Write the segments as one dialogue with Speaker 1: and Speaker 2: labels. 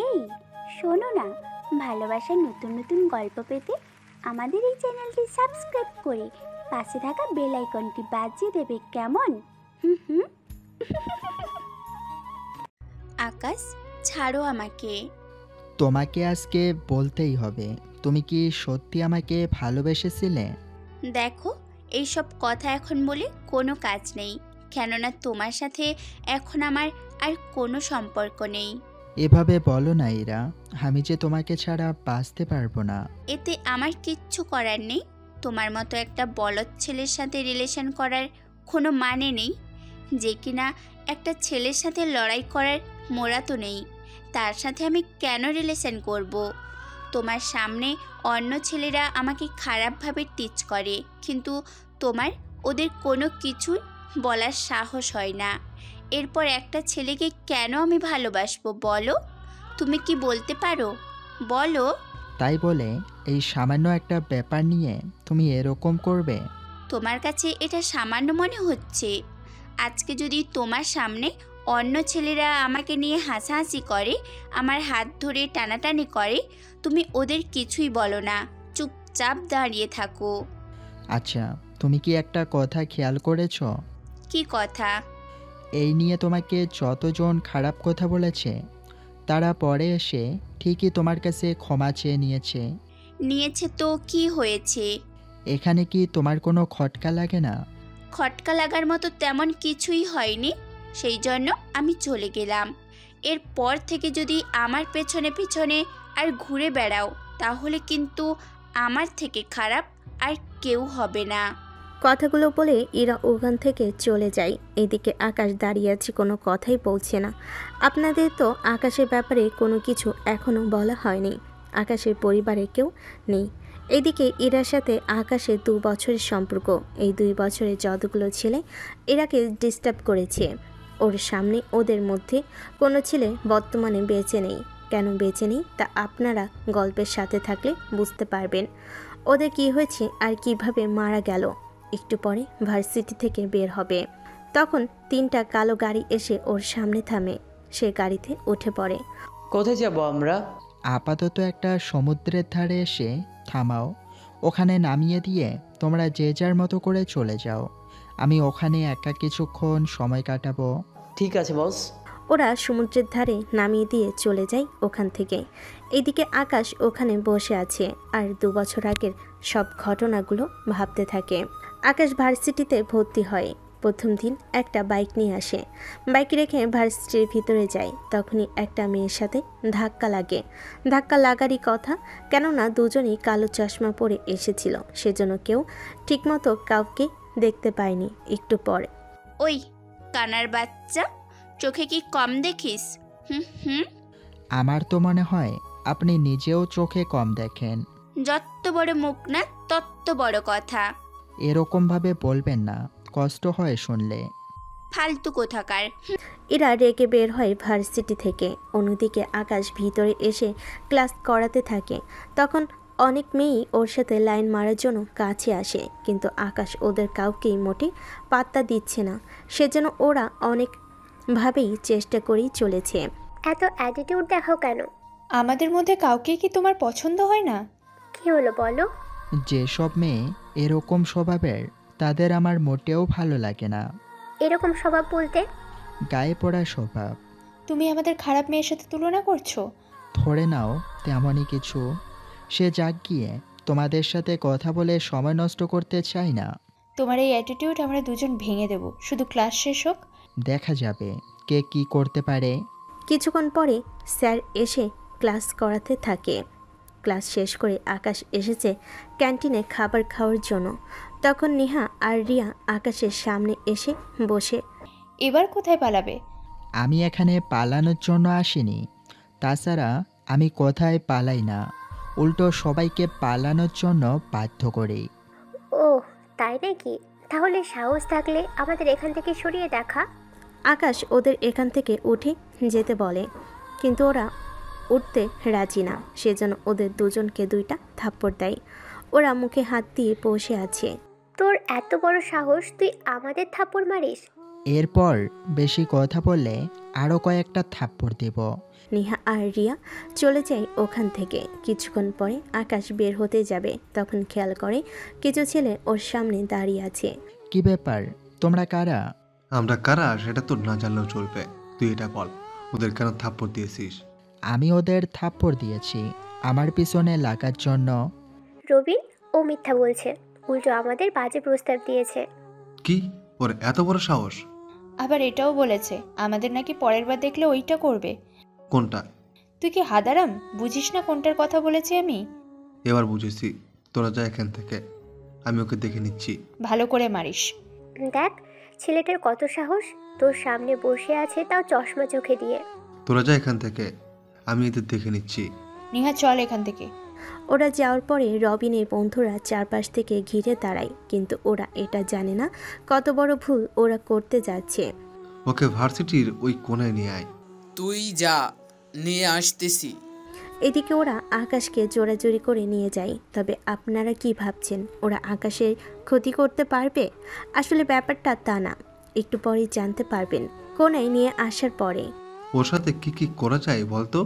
Speaker 1: এই শোনো না, ভালোবাসার নতুন নতুন গল্প পেতে আমাদের এই চ্যানেলটি সাবস্ক্রাইব করে পাশে থাকা বেল আইকনটি বাজিয়ে দেবে, কেমন? হুম হুম। আকাশ, ছাড়ো আমাকে।
Speaker 2: তোমাকে আজকে বলতেই হবে, তুমি কি সত্যি আমাকে ভালোবেসেছিলে?
Speaker 1: দেখো, এইসব কথা এখন বলে কোনো কাজ নেই, কেননা তোমার সাথে এখন আমার আর কোনো সম্পর্ক নেই।
Speaker 2: এভাবে বলো না ইরা, আমি যে তোমাকে ছাড়া বাঁচতে পারবো না।
Speaker 1: এতে আমার কিচ্ছু করার নেই। তোমার মতো একটা বলদ ছেলের সাথে রিলেশন করার কোনো মানে নেই, যে কিনা একটা ছেলের সাথে লড়াই করার মোড়া তো নেই। তার সাথে আমি কেন রিলেশন করব? তোমার সামনে অন্য ছেলেরা আমাকে খারাপভাবে টিচ করে, কিন্তু তোমার ওদের কোনো কিছু বলার সাহস হয় না। এরপর একটা ছেলেকে কেন আমি ভালোবাসবো বলো? তুমি কি বলতে পারো? বলো।
Speaker 2: তাই বলে এই সামান্য একটা ব্যাপার নিয়ে তুমি এরকম করবে?
Speaker 1: তোমার কাছে এটা সামান্য মনে হচ্ছে? আজকে যদি তোমার সামনে অন্য ছেলেরা আমাকে নিয়ে হাসাহাসি করে, আমার হাত ধরে টানাটানি করে, তুমি ওদের কিছুই বলো না, চুপচাপ দাঁড়িয়ে থাকো।
Speaker 2: আচ্ছা, তুমি কি একটা কথা খেয়াল করেছো?
Speaker 1: কি কথা?
Speaker 2: এই নিয়ে তোমাকে যতজন খারাপ কথা বলেছে, তারা পরে এসে ঠিকই তোমার কাছে ক্ষমা চেয়ে নিয়েছে।
Speaker 1: নিয়েছে তো কি হয়েছে?
Speaker 2: এখানে কি তোমার কোনো খটকা লাগে না?
Speaker 1: খটকা লাগার মতো তেমন কিছুই হয়নি, সেই জন্য আমি চলে গেলাম। এরপর থেকে যদি আমার পেছনে পেছনে আর ঘুরে বেড়াও, তাহলে কিন্তু আমার থেকে খারাপ আর কেউ হবে না।
Speaker 3: কথাগুলো বলে ইরা ওখান থেকে চলে যায়। এদিকে আকাশ দাঁড়িয়ে আছে, কোনো কথাই বলছে না। আপনাদের তো আকাশের ব্যাপারে কোনো কিছু এখনও বলা হয়নি। আকাশের পরিবারে কেউ নেই। এদিকে ইরার সাথে আকাশের 2 বছরের সম্পর্ক। এই 2 বছরে যতগুলো ছেলে ইরাকে ডিস্টার্ব করেছে, ওর সামনে ওদের মধ্যে কোনো ছেলে বর্তমানে বেঁচে নেই। কেন বেঁচে নেই তা আপনারা গল্পের সাথে থাকলে বুঝতে পারবেন। ওদের কি হয়েছে আর কিভাবে মারা গেল। একটু পরে ভার্সিটি থেকে বের হবে, তখন 3টা কালো গাড়ি এসে ওর সামনে থামে। সে গাড়িতে উঠে পড়ে।
Speaker 4: কোথায় যাব আমরা?
Speaker 2: আপাতত একটা সমুদ্রের ধারে এসে থামাও, ওখানে নামিয়ে দিয়ে তোমরা যে যার মতো করে চলে যাও। আমি ওখানে একা কিছুক্ষণ সময় কাটাবো।
Speaker 4: ঠিক আছে বস।
Speaker 3: ওরা সমুদ্রের ধারে নামিয়ে দিয়ে চলে যায় ওখান থেকে। এদিকে আকাশ ওখানে বসে আছে আর 2 বছর আগের সব ঘটনাগুলো ভাবতে থাকে। আকাশ ভার্সিটিতে ভর্তি হয়। প্রথম দিন একটা বাইক নিয়ে আসে, বাইক রেখে ভার্সিটির ভিতরে যায়। তখনই একটা মেয়ের সাথে ধাক্কা লাগে। ধাক্কা লাগারই কথা, কেননা দুজনেই কালো চশমা পরে এসেছিল, সেজন্য কেউ ঠিকমতো কাউকে দেখতে পায়নি। একটু পরে,
Speaker 1: ওই কানার বাচ্চা, চোখে কি কম দেখিস? হুম হুম।
Speaker 2: আমার তো মনে হয় আপনি নিজেও চোখে কম দেখেন।
Speaker 1: যত বড় মুখ না তত বড় কথা।
Speaker 2: এরকমভাবে বলবেন না, কষ্ট হয় শুনলে।
Speaker 1: ফালতু কোথাকার।
Speaker 3: এরা রেগে বের হয় ভার্সিটি থেকে। অন্যদিকে আকাশ ভিতরে এসে ক্লাস করাতে থাকে। তখন অনেক মেয়েই ওর সাথে লাইন মারার জন্য কাছে আসে, কিন্তু আকাশ ওদের কাউকেই মোটে পাত্তা দিচ্ছে না। সেজন্য ওরা অনেকভাবেই চেষ্টা করেই চলেছে।
Speaker 5: এত অ্যাটিটিউড দেখাও কেন?
Speaker 6: আমাদের মধ্যে কাউকে কি তোমার পছন্দ হয় না?
Speaker 5: কি হলো বলো?
Speaker 2: যেসব মেয়ে এরকম স্বভাবের, তাদের আমার মোটেও ভালো লাগে না।
Speaker 5: এরকম স্বভাব বলতে?
Speaker 2: গায়ে পড়া স্বভাব।
Speaker 6: তুমি আমাদের খারাপ মেয়ের সাথে তুলনা করছো?
Speaker 2: ধরে নাও তেমনই কিছু। সে যাক গিয়ে, তোমাদের সাথে কথা বলে সময় নষ্ট করতে চাই না।
Speaker 6: তোমার এই অ্যাটিটিউড আমরা দুজন ভেঙে দেব, শুধু ক্লাস শেষ হোক।
Speaker 2: দেখা যাবে কে কি করতে পারে।
Speaker 3: কিছুক্ষণ পরে স্যার এসে ক্লাস করাতে থাকে। ক্লাস শেষ করে আকাশ এসেছে ক্যান্টিনে খাবার খাওয়ার জন্য। তখন নেহা আর রিয়া আকাশের সামনে এসে বসে।
Speaker 6: এবার কোথায় পালাবে?
Speaker 2: আমি এখানে পালানোর জন্য আসিনি। তাছাড়া আমি কোথায় পালাই না, উল্টো সবাইকে পালানোর জন্য বাধ্য করি।
Speaker 5: ও তাই নাকি? তাহলে সাহস থাকলে আমাদের এখান থেকে সরিয়ে দেখা।
Speaker 3: আকাশ ওদের এখান থেকে উঠে যেতে বলে, কিন্তু ওরা উঠতে রাজি না। সেজন্য ওদের দুজনকে 2টা থাপ্পড় দেয়। ওরা মুখে হাত দিয়ে বসে আছে।
Speaker 5: তোর এত বড় সাহস, তুই আমাদের থাপ্পড় মারিস?
Speaker 2: এরপর বেশি কথা বললে আরও কয়েকটা থাপ্পড় দেব।
Speaker 3: নেহা আর রিয়া চলে যায় ওখান থেকে। কিছুক্ষণ পরে আকাশ বের হতে যাবে, তখন খেয়াল করে কিছু ছেলে ওর সামনে দাঁড়িয়ে আছে।
Speaker 2: কি ব্যাপার, তোমরা কারা?
Speaker 7: আমরা কারা সেটা তোর না জানলেও চলবে। তুই এটা বল, ওদের কেন থাপ্পড় দিয়েছিস?
Speaker 2: আমি ওদের থাপ্পড় দিয়েছি আমার পিছনে লাগার জন্য।
Speaker 5: রবিন, ও মিথ্যা বলছে, উল্টো আমাদের বাজে প্রস্তাব দিয়েছে।
Speaker 7: কি, ওর এত বড় সাহস?
Speaker 6: আবার এটাও বলেছে আমাদের নাকি পরের বার দেখলে ওইটা করবে।
Speaker 7: কোনটা?
Speaker 6: তুই কি হাদারাম, বুঝিস না কোনটার কথা বলেছি আমি?
Speaker 7: এবার বুঝেছি। তোরা যা এখান থেকে, আমি ওকে দেখে নিচ্ছি।
Speaker 6: ভালো করে মারিস।
Speaker 5: দেখ ছেলেটার কত সাহস, তোর সামনে বসে আছে, তাও চশমা চোখে দিয়ে।
Speaker 7: তোরা যা এখান থেকে, আমি এদের দেখে নিচ্ছি।
Speaker 6: নেহা চল এখান থেকে।
Speaker 3: ওরা যাওয়ার পরে রবিনের বন্ধুরা চারপাশ থেকে ঘিরে দাঁড়ায়, কিন্তু ওরা এটা জানে না কত বড় ভুল ওরা করতে যাচ্ছে।
Speaker 7: ওকে ভার্সিটির ওই কোণায় নিয়ে আয়।
Speaker 8: তুই যা, নিয়ে আসতেছি।
Speaker 3: এদিকে ওরা আকাশকে জোরাজুরি করে নিয়ে যায়। তবে আপনারা কি ভাবছেন ওরা আকাশের ক্ষতি করতে পারবে? আসলে ব্যাপারটা তা না, একটু পরেই জানতে পারবেন কোণায় নিয়ে আসার পরে।
Speaker 7: ওর সাথে কি কি করা যায় বলতো?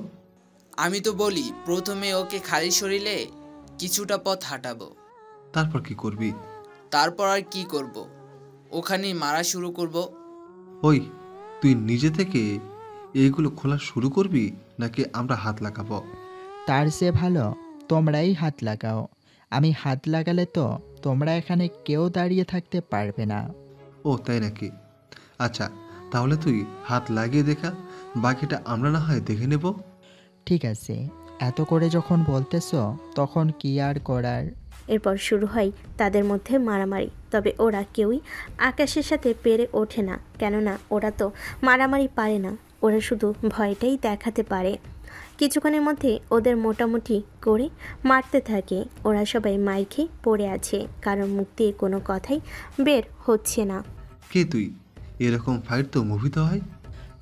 Speaker 8: আমি তো বলি প্রথমে ওকে খালি শরীরে কিছুটা পথ হাঁটাবো,
Speaker 7: তারপর কি করবি?
Speaker 8: তারপর আর কি করব, ওখানেই মারা শুরু করব।
Speaker 7: ওই, তুই নিজে থেকে এইগুলো খোলা শুরু করবি নাকি আমরা হাত লাগাবো?
Speaker 2: তার চেয়ে ভালো তোমরাই হাত লাগাও। আমি হাত লাগালে তো তোমরা এখানে কেউ দাঁড়িয়ে থাকতে পারবে না।
Speaker 7: ও তাই নাকি? আচ্ছা, তাহলে তুই হাত লাগিয়ে দেখা, বাকিটা আমরা না হয় দেখে নেব।
Speaker 2: ঠিক আছে, এত করে যখন বলতেছো তখন কি আর করার।
Speaker 3: এরপর শুরু হয় তাদের মধ্যে মারামারি। তবে ওরা কেউই আকাশের সাথে পেরে ওঠে না, কেননা ওরা তো মারামারি পারে না, ওরা শুধু ভয়টাই দেখাতে পারে। কিছুক্ষণের মধ্যে ওদের মোটামুটি করে মারতে থাকে। ওরা সবাই মাইর খেয়ে পড়ে আছে, কারণ মুখ দিয়ে কোনো কথাই বের হচ্ছে না।
Speaker 7: কে তুই? এরকম ফাইট তো মুভিতে হয়।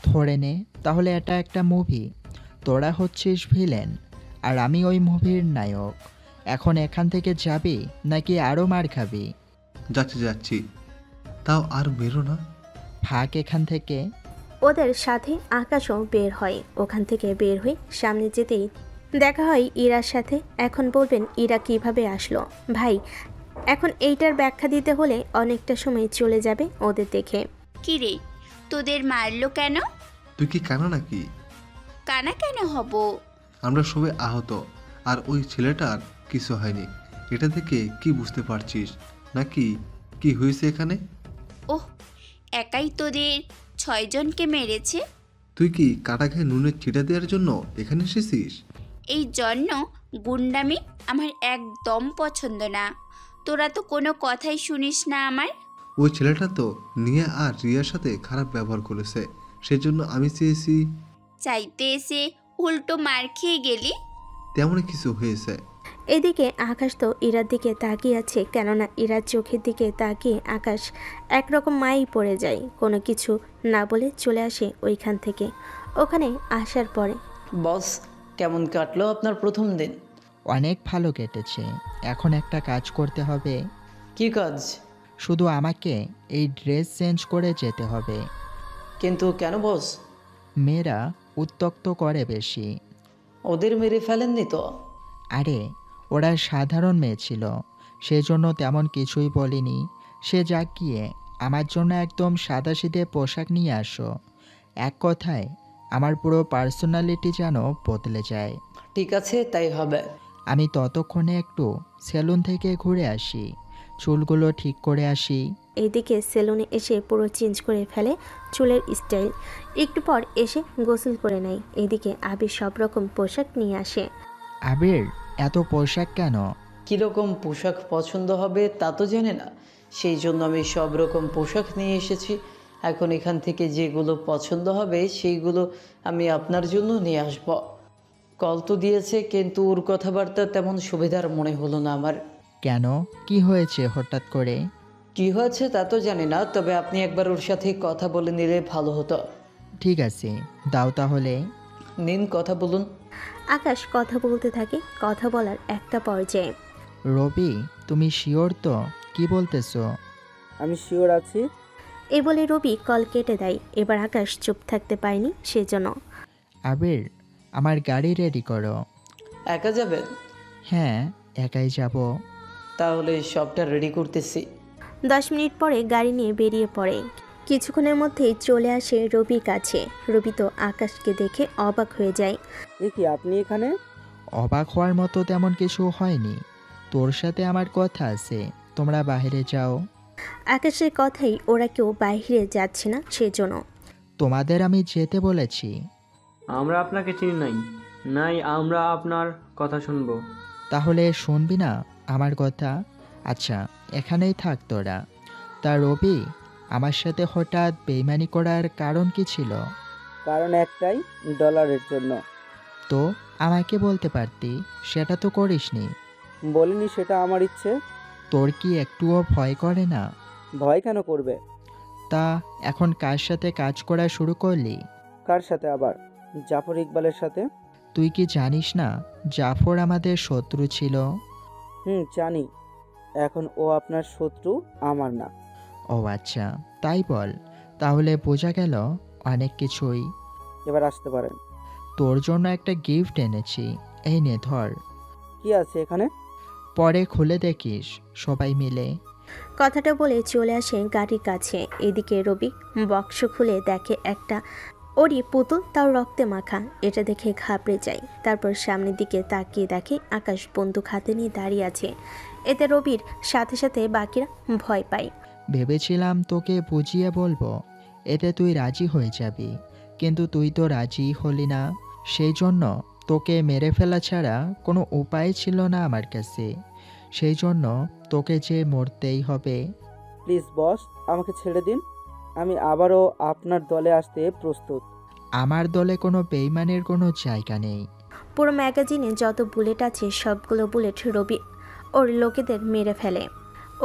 Speaker 2: ধরে নে তাহলে এটা একটা মুভি, তোরা হচ্ছিস ভিলেন আর আমি ওই মুভির নায়ক। এখন এখান থেকে যাবি নাকি আরও মার খাবি?
Speaker 7: যাচ্ছি যাচ্ছি, তাও আর বেরো না।
Speaker 2: ভাগ এখান থেকে।
Speaker 3: ওদের সাথে আকাশও বের হয়। ওখান থেকে বের হয়ে সামনে যেতেই দেখা হয় ইরার সাথে। এখন বলবেন ইরা কিভাবে আসলো? ভাই, এখন এইটার ব্যাখ্যা দিতে হলে অনেকটা সময় চলে যাবে ওদের দেখে।
Speaker 1: কি রে, তোদের মারলো কেন?
Speaker 7: তুই কি কানা নাকি?
Speaker 1: কানা কেন হব?
Speaker 7: আমরা সবাই আহত, আর ওই ছেলেটার কিছু হয়নি। এটা থেকে কি বুঝতে পারছিস নাকি কি হয়েছে এখানে?
Speaker 1: ওহ, একাই তোদের 6 জনকে মেরেছে?
Speaker 7: তুই কি কাটা খেয়ে নুনের ছিটা দেওয়ার জন্য এখানে এসেছিস?
Speaker 1: এই জন্য গুন্ডামি আমার একদম পছন্দ না। তোরা তো কোনো কথাই শুনিস না আমার।
Speaker 7: ওই ছেলেটা তো নিয়া আর রিয়ার সাথে খারাপ ব্যবহার করেছে, সেজন্য আমি চেয়েছি।
Speaker 1: চাইতে এসে উল্টো মার খেয়ে গেলি।
Speaker 7: তেমনই কিছু হয়েছে।
Speaker 3: এদিকে আকাশ তো ইরার দিকে তাকিয়ে আছে, কেননা ইরার চোখের দিকে তাকিয়ে আকাশ একরকম মাই পড়ে যায়। কোনো কিছু না বলে চলে আসে ওইখান থেকে। ওখানে আসার পরে,
Speaker 4: বস, কেমন কাটলো আপনার প্রথম দিন?
Speaker 2: অনেক ভালো কেটেছে। এখন একটা কাজ করতে হবে।
Speaker 4: কি কাজ?
Speaker 2: শুধু আমাকে এই ড্রেস চেঞ্জ করে যেতে হবে।
Speaker 4: কিন্তু কেন বস?
Speaker 2: মেয়েরা উত্ত্যক্ত করে বেশি।
Speaker 4: ওদের মেরে ফেলেননি তো?
Speaker 2: আরে ওরা সাধারণ মেয়ে ছিল, সেজন্য তেমন কিছুই বলিনি। সে যা গিয়ে আমার জন্য একদম সাদাসিধে পোশাক নিয়ে আসো। এক কথায় আমার পুরো পার্সোনালিটি যেন বদলে যায়।
Speaker 4: ঠিক আছে, তাই হবে।
Speaker 2: আমি ততক্ষণে একটু সেলুন থেকে ঘুরে আসি, চুলগুলো ঠিক করে আসি।
Speaker 3: এইদিকে সেলুনে এসে পুরো চেঞ্জ করে ফেলে চুলের স্টাইল। একটু পর এসে গোসল করে নেয়। এদিকে আবির সব রকম পোশাক নিয়ে আসে।
Speaker 2: আবির, এত পোশাক কেন?
Speaker 4: কীরকম পোশাক পছন্দ হবে তা তো জানে না, সেই জন্য আমি সব রকম পোশাক নিয়ে এসেছি। এখন এখান থেকে যেগুলো পছন্দ হবে সেইগুলো আমি আপনার জন্য নিয়ে আসব। কল তো দিয়েছে, কিন্তু ওর কথাবার্তা তেমন সুবিধার মনে হলো না আমার।
Speaker 2: কেন, কি হয়েছে হঠাৎ করে?
Speaker 4: কি হয়েছে তা তো জানি না, তবে আপনি একবার ওর সাথে কথা বলে নিলে ভালো হতো।
Speaker 2: ঠিক আছে, দাও তাহলে।
Speaker 4: নিন, কথা বলুন।
Speaker 3: আকাশ কথা বলতে থাকে। কথা বলার একটা পর্যায়ে,
Speaker 2: রবি, তুমি শিওর তো কি বলতেছো?
Speaker 9: আমি শিওর আছি।
Speaker 3: এই বলে রবি কল কেটে দেয়। এবার আকাশ চুপ থাকতে পারেনি সেজন্য।
Speaker 2: আবির, আমার গাড়ি রেডি করো।
Speaker 4: একা যাবেন?
Speaker 2: হ্যাঁ, একাই যাব।
Speaker 4: তাহলে সবটা রেডি করতেছি।
Speaker 3: 10 মিনিট পরে গাড়ি নিয়ে বেরিয়ে পড়ে। কিছুক্ষণের মধ্যেই চলে আসে রবির কাছে। রবি তো আকাশকে দেখে অবাক হয়ে যায়।
Speaker 9: এ কি, আপনি এখানে?
Speaker 2: অবাক হওয়ার মতো তেমন কিছু হয়নি, তোর সাথে আমার কথা আছে, তোমরা বাইরে যাও।
Speaker 3: আকাশের কথাই ওরা কেউ বাইরে যাচ্ছে না সেজন্য।
Speaker 2: তোমাদের আমি যেতে বলেছি।
Speaker 9: আমরা আপনাকে চিনি নাই, নাই আমরা আপনার কথা শুনবো।
Speaker 2: তাহলে শুনবি না আমার কথা? আচ্ছা, এখানেই থাক তোরা। তা রবি, আমার সাথে হঠাৎ বেইমানি করার কারণ কি ছিল?
Speaker 9: কারণ একটাই, ডলারের জন্য।
Speaker 2: তো আমাকে বলতে পারতি, সেটা তো করিসনি।
Speaker 9: বলিনি সেটা আমার ইচ্ছে।
Speaker 2: তোর কি একটুও ভয় করে না?
Speaker 9: ভয় কেন করবে?
Speaker 2: তা এখন কার সাথে কাজ করা শুরু করলি?
Speaker 9: কার সাথে আবার? জাফর ইকবালের সাথে।
Speaker 2: তুই কি জানিস না জাফর আমাদের শত্রু ছিল?
Speaker 9: জানি। এখন ও আপনার শত্রু, আমার না।
Speaker 2: ও আচ্ছা, তাই বল। তাহলে বোঝা গেল অনেক কিছুই।
Speaker 9: এবার আসতে পারেন।
Speaker 2: তোর জন্য একটা গিফট এনেছি, এই নে ধর।
Speaker 9: কি আছে এখানে?
Speaker 2: পরে খুলে দেখিস সবাই মিলে।
Speaker 3: কথাটা বলে চলে আসে গাড়ির কাছে। এদিকে রবি বক্স খুলে দেখে একটা ওরই পুতুল, তাও রক্তে মাখা। এটা দেখে ঘাবড়ে যায়। তারপর সামনের দিকে তাকিয়ে দেখে আকাশ বন্দুক হাতে নিয়ে দাঁড়িয়ে আছে। এতে রবির সাথে সাথে বাকিরা ভয় পায়।
Speaker 2: ভেবেছিলাম তোকে বুঝিয়ে বলবো, এতে তুই রাজি হয়ে যাবি, কিন্তু তুই তো রাজি হলি না। সেই জন্য তোকে মেরে ফেলা ছাড়া কোনো উপায় ছিল না আমার কাছে। সেই জন্য তোকে যে মরতেই হবে।
Speaker 9: প্লিজ বস, আমাকে ছেড়ে দিন। আমি আবারও আপনার দলে আসতে প্রস্তুত।
Speaker 2: আমার দলে কোনো বেইমানের কোনো জায়গা নেই।
Speaker 3: পুরো ম্যাগাজিনে যত বুলেট আছে সবগুলো বুলেট রবি ওর লোকেদের মেরে ফেলে।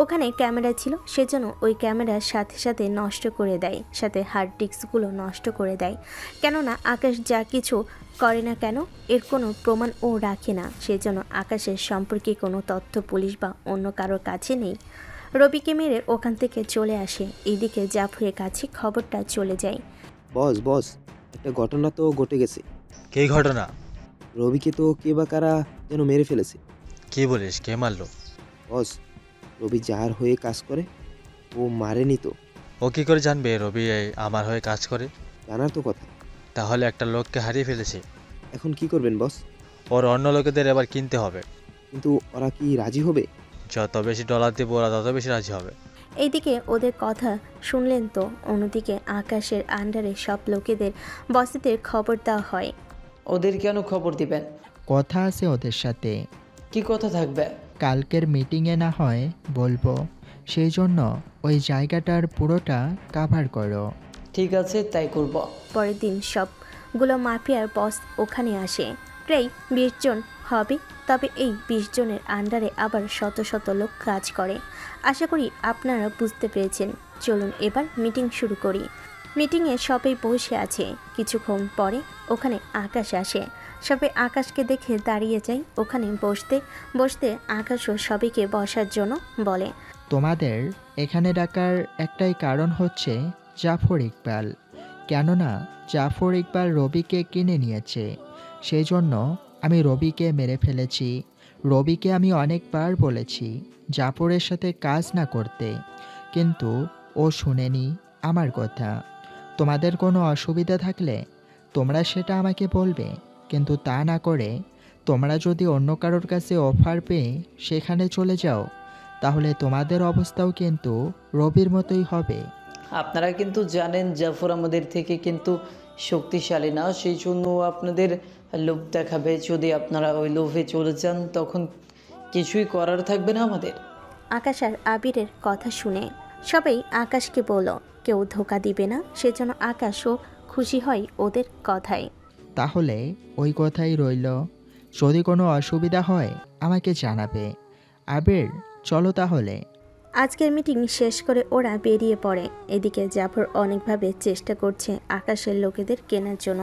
Speaker 3: ওখানে ক্যামেরা ছিল সেজন্য ওই ক্যামেরার সাথে সাথে নষ্ট করে দেয়, সাথে হার্ড ডিস্কগুলো নষ্ট করে দেয়। কেননা আকাশ যা কিছু করে না কেন এর কোনো প্রমাণ ও রাখে না, সেজন্য আকাশের সম্পর্কে কোনো তথ্য পুলিশ বা অন্য কারোর কাছে নেই। রবিকে মেরে ওখান থেকে চলে আসে। এদিকে জাফরের কাছে খবরটা চলে যায়।
Speaker 10: বস, একটা ঘটনা তো ঘটে গেছে।
Speaker 11: কে ঘটনা?
Speaker 10: রবিকে তো কে বা কারা যেন মেরে ফেলেছে।
Speaker 11: কে বলিস, কে মারলো?
Speaker 10: বস, রবি যার হয়ে কাজ করে ও মারেনি তো।
Speaker 11: ও কি করে জানবে রবি আমার হয়ে কাজ করে?
Speaker 10: জানার তো কথা।
Speaker 11: তাহলে একটা লোককে হারিয়ে ফেলেছে।
Speaker 10: এখন কি করবেন বস?
Speaker 11: ওর অন্য লোকেদের এবার কিনতে হবে।
Speaker 10: কিন্তু ওরা কি রাজি হবে?
Speaker 11: যত বেশি ডলার দেবো ওরা তত বেশি রাজি হবে।
Speaker 3: এইদিকে ওদের কথা শুনলেন তো, অন্যদিকে আকাশের আন্ডারে সব লোকেদের বসেদের খবর দেওয়া হয়।
Speaker 4: ওদের কেন খবর দিবেন?
Speaker 2: কথা আছে ওদের সাথে।
Speaker 4: কি কথা থাকবে?
Speaker 2: কালকের মিটিংয়ে না হয় বলবো, সেই জন্য ওই জায়গাটার পুরোটা কাভার করো।
Speaker 4: ঠিক আছে, তাই করব।
Speaker 3: পরের দিন সবগুলো মাফিয়ার বস ওখানে আসে। প্রায় 20 জন হবে, তবে এই 20 জনের আন্ডারে আবার শত শত লোক কাজ করে। আশা করি আপনারা বুঝতে পেরেছেন। চলুন এবার মিটিং শুরু করি। মিটিংয়ে সবাই বসে আছে। কিছুক্ষণ পরে ওখানে আকাশ আসে। সবাই আকাশকে দেখে দাঁড়িয়ে যায়। ওখানে বসতে বসতে আকাশও সবাইকে বসার জন্য বলে।
Speaker 2: তোমাদের এখানে ডাকার একটাই কারণ হচ্ছে জাফর ইকবাল। কেননা জাফর ইকবাল রবিকে কিনে নিয়েছে, সেই জন্য আমি রবিকে মেরে ফেলেছি। রবিকে আমি অনেকবার বলেছি জাফরের সাথে কাজ না করতে, কিন্তু ও শুনেনি আমার কথা। তোমাদের কোনো অসুবিধা থাকলে তোমরা সেটা আমাকে বলবে, কিন্তু তা না করে তোমরা যদি অন্য কারোর কাছে অফার পেয়ে সেখানে চলে যাও, তাহলে তোমাদের অবস্থাও কিন্তু রবির মতোই হবে।
Speaker 4: আপনারা কিন্তু জানেন জাফর আমাদের থেকে কিন্তু শক্তিশালী না, সেই জন্য আপনাদের লোভ দেখাবে। যদি আপনারা ওই লোভে চলে যান তখন কিছুই করার থাকবে না আমাদের।
Speaker 3: আকাশ আর আবিরের কথা শুনে সবাই আকাশকে বলল কেউ ধোকা দিবে না, সেজন্য আকাশও খুশি হয় ওদের কথায়।
Speaker 2: তাহলে ওই কথাই রইল, যদি কোনো অসুবিধা হয় আমাকে জানাবে। আবির, চলো তাহলে।
Speaker 3: আজকের মিটিং শেষ করে ওরা বেরিয়ে পড়ে। এদিকে জাফর অনেকভাবে চেষ্টা করছে আকাশের লোকেদের কেনার জন্য,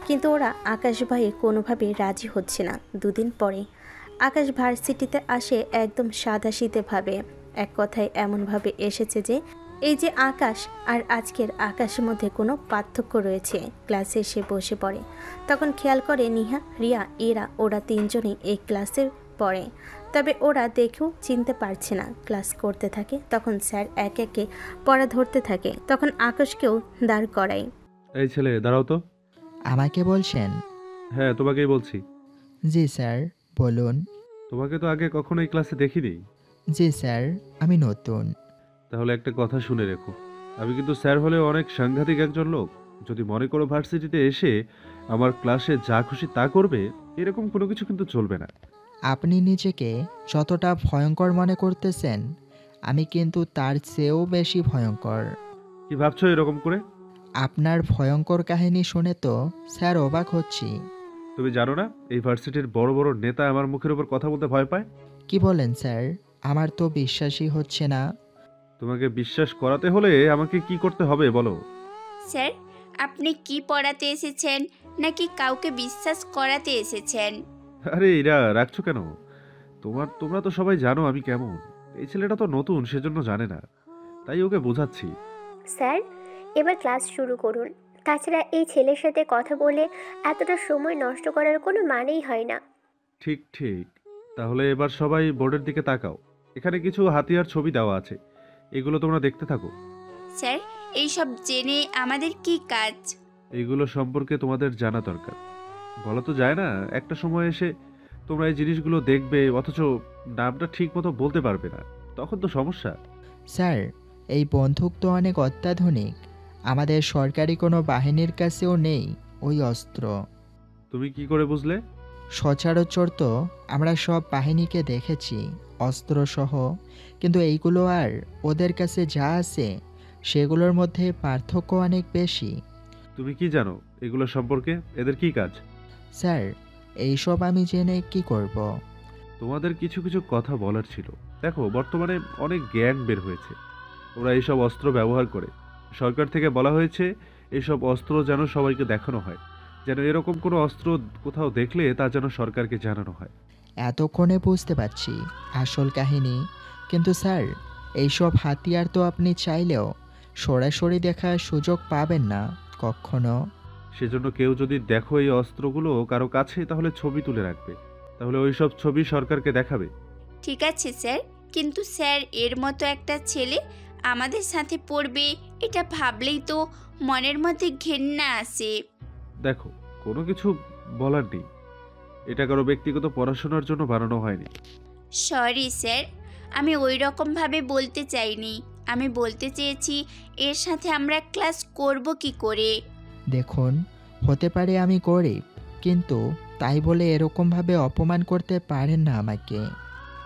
Speaker 3: কিন্তু ওরা আকাশ ভাইয়ে কোনোভাবেই রাজি হচ্ছে না। দুদিন পরে আকাশ ভার্সিটিতে আসে একদম সাদাসিধেভাবে। এক কথায় এমনভাবে এসেছে যে এই যে আকাশ আর আজকের আকাশের মধ্যে কোনো পার্থক্য রয়েছে। ক্লাসে এসে বসে পড়ে, তখন খেয়াল করে নিহা, রিয়া, ইরা ওরা তিনজনেই এই ক্লাসে পড়ে, তবে ওরা দেখেও চিনতে পারছে না। ক্লাস করতে থাকে, তখন স্যার এক একে পড়া ধরতে থাকে, তখন আকাশকেও দাঁড় করায়।
Speaker 12: এই ছেলে দাঁড়াও তো।
Speaker 2: আমাকে বলছেন?
Speaker 12: হ্যাঁ, তোমাকেই বলছি।
Speaker 2: জি স্যার, বলুন।
Speaker 12: তোমাকে তো আগে কখনো এই ক্লাসে দেখিনি।
Speaker 2: জি স্যার, আমি নতুন।
Speaker 12: তাহলে একটা কথা শুনে রেখো, আমি কিন্তু স্যার হলেও অনেক সাংঘাতিক একজন লোক। যদি মনে করো ভার্সিটিতে এসে আমার ক্লাসে যা খুশি তা করবে, এরকম কোনো কিছু কিন্তু চলবে না।
Speaker 2: আপনি নিজেকে যতটা ভয়ঙ্কর মনে করতেছেন, আমি কিন্তু তার চেয়েও বেশি ভয়ঙ্কর।
Speaker 12: কি ভাবছো এরকম করে?
Speaker 2: আপনার ভয়ঙ্কর কাহিনী শুনে তো স্যার অবাক হচ্ছি।
Speaker 12: তুমি জানো না এই ভার্সিটির বড় বড় নেতা আমার মুখের উপর কথা বলতে ভয় পায়?
Speaker 2: কি বলেন স্যার? আমার তো বিশ্বাসই হচ্ছে না।
Speaker 12: তোমাকে বিশ্বাস করাতে হলে আমাকে কি করতে হবে বলো?
Speaker 1: স্যার, আপনি কি পড়াতে এসেছেন নাকি কাউকে বিশ্বাস করাতে এসেছেন?
Speaker 12: আরে এরা রাখছো কেন? তোমরা তো সবাই জানো আমি কেমন। এই ছেলেটা তো নতুন, সেজন্য জানে না, তাই ওকে বোঝাচ্ছি।
Speaker 5: স্যার, এবার ক্লাস শুরু করুন। তাছাড়া এই ছেলের সাথে কথা বলে এতটা সময় নষ্ট করার কোনো মানেই হয় না।
Speaker 12: ঠিক ঠিক, তাহলে এবার সবাই বোর্ডের দিকে তাকাও। এখানে কিছু হাতিয়ার ছবি দেওয়া আছে, এগুলো তোমরা দেখতে থাকো।
Speaker 1: স্যার, এইসব জেনে আমাদের কি কাজ?
Speaker 12: এগুলো সম্পর্কে তোমাদের জানা দরকার। বলা তো যায় না, একটা সময় এসে তোমরা এই জিনিসগুলো দেখবে অথচ নামটা ঠিক মতো বলতে পারবে না, তখন তো সমস্যা।
Speaker 2: স্যার, এই বন্দুক তো অনেক অত্যাধুনিক। আমাদের সরকারি কোনো বাহিনীর কাছেও নেই ওই অস্ত্র।
Speaker 12: তুমি কি করে বুঝলে?
Speaker 2: সচরাচর তো আমরা সব বাহিনীকে দেখেছি অস্ত্রসহ, কিন্তু এইগুলো আর ওদের কাছে যা আছে সেগুলোর মধ্যে পার্থক্য অনেক বেশি।
Speaker 12: তুমি কি জানো এগুলো সম্পর্কে? এদের কি কাজ?
Speaker 2: স্যার, এইসব আমি জেনে কি করব?
Speaker 12: তোমাদের কিছু কিছু কথা বলার ছিল। দেখো, বর্তমানে অনেক গ্যাং বের হয়েছে, ওরা এইসব অস্ত্র ব্যবহার করে। সরকার থেকে বলা হয়েছে এইসব অস্ত্র যেন সবাইকে দেখানো হয়, যেন এরকম কোনো অস্ত্র কোথাও দেখলে তা যেন সরকারকে জানানো হয়।
Speaker 2: এতক্ষণে বুঝতে পারছি আসল কাহিনী, কিন্তু স্যার, এইসব হাতিয়ার তো আপনি চাইলেও সরাসরি দেখার সুযোগ পাবেন না কখনো।
Speaker 12: সেজন্য কেউ যদি দেখো এই অস্ত্রগুলো কারো কাছে, তাহলে ছবি তুলে রাখবে, তাহলে ওইসব ছবি সরকারকে দেখাবে।
Speaker 1: ঠিক আছে স্যার, কিন্তু স্যার এর মতো একটা ছেলে আমাদের সাথে পড়বে, এটা ভাবলেই তো মনের মধ্যে ঘেন্না আসে।
Speaker 12: দেখো, কোনো কিছু বলার নেই, এটা কারো ব্যক্তিগত পড়াশোনার জন্য বানানো হয়নি।
Speaker 1: সরি স্যার, আমি ওই রকমভাবে বলতে চাইনি। আমি বলতে চেয়েছি এর সাথে আমরা ক্লাস করব কি করে।
Speaker 2: দেখুন, হতে পারে আমি গরিব, কিন্তু তাই বলে এরকমভাবে অপমান করতে পারেন না আমাকে।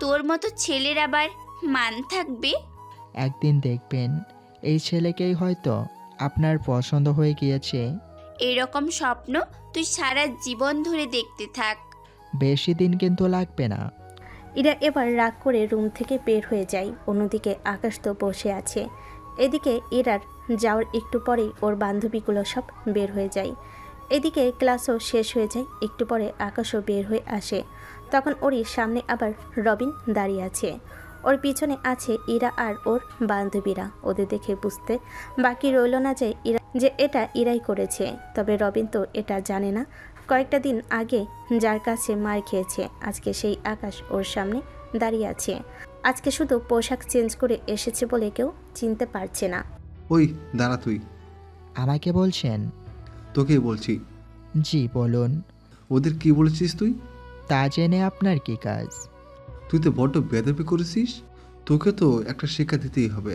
Speaker 1: তোর মতো ছেলের আবার মান থাকবে?
Speaker 2: একদিন দেখবেন এই ছেলেকেই হয়তো আপনার পছন্দ হয়ে গিয়েছে।
Speaker 1: এরকম স্বপ্ন তুই সারা জীবন ধরে দেখতে থাক।
Speaker 2: বেশি দিন কিন্তু লাগবে না।
Speaker 3: ইরা এবার রাগ করে রুম থেকে বের হয়ে যায়। অন্যদিকে আকাশ তো বসে আছে। এদিকে ইরার যাওয়ার একটু পরেই ওর বান্ধবীগুলো সব বের হয়ে যায়। এদিকে ক্লাসও শেষ হয়ে যায়। একটু পরে আকাশও বের হয়ে আসে। তখন ওরই সামনে আবার রবিন দাঁড়িয়ে আছে। ওর পিছনে আছে ইরা আর ওর বান্ধবীরা। ওদের দেখে বুঝতে বাকি রইল না যে এটা ইরাই করেছে। তবে রবিন তো এটা জানে না কয়েকটা দিন আগে যার কাছে মার খেয়েছে, আজকে সেই আকাশ ওর সামনে দাঁড়িয়ে আছে। আজকে শুধু পোশাক চেঞ্জ করে এসেছে বলে কেউ চিনতে পারছে না।
Speaker 7: ওই দাঁড়া, তুই
Speaker 2: আমাকে বলছেন?
Speaker 7: তোকেই বলছি।
Speaker 2: জি বলুন।
Speaker 7: ওদের কি বলেছিস তুই?
Speaker 2: তা জেনে আপনার কি কাজ?
Speaker 7: তুই তো বড্ড বেয়াদবি করেছিস, তোকে তো একটা শিক্ষা দিতেই হবে।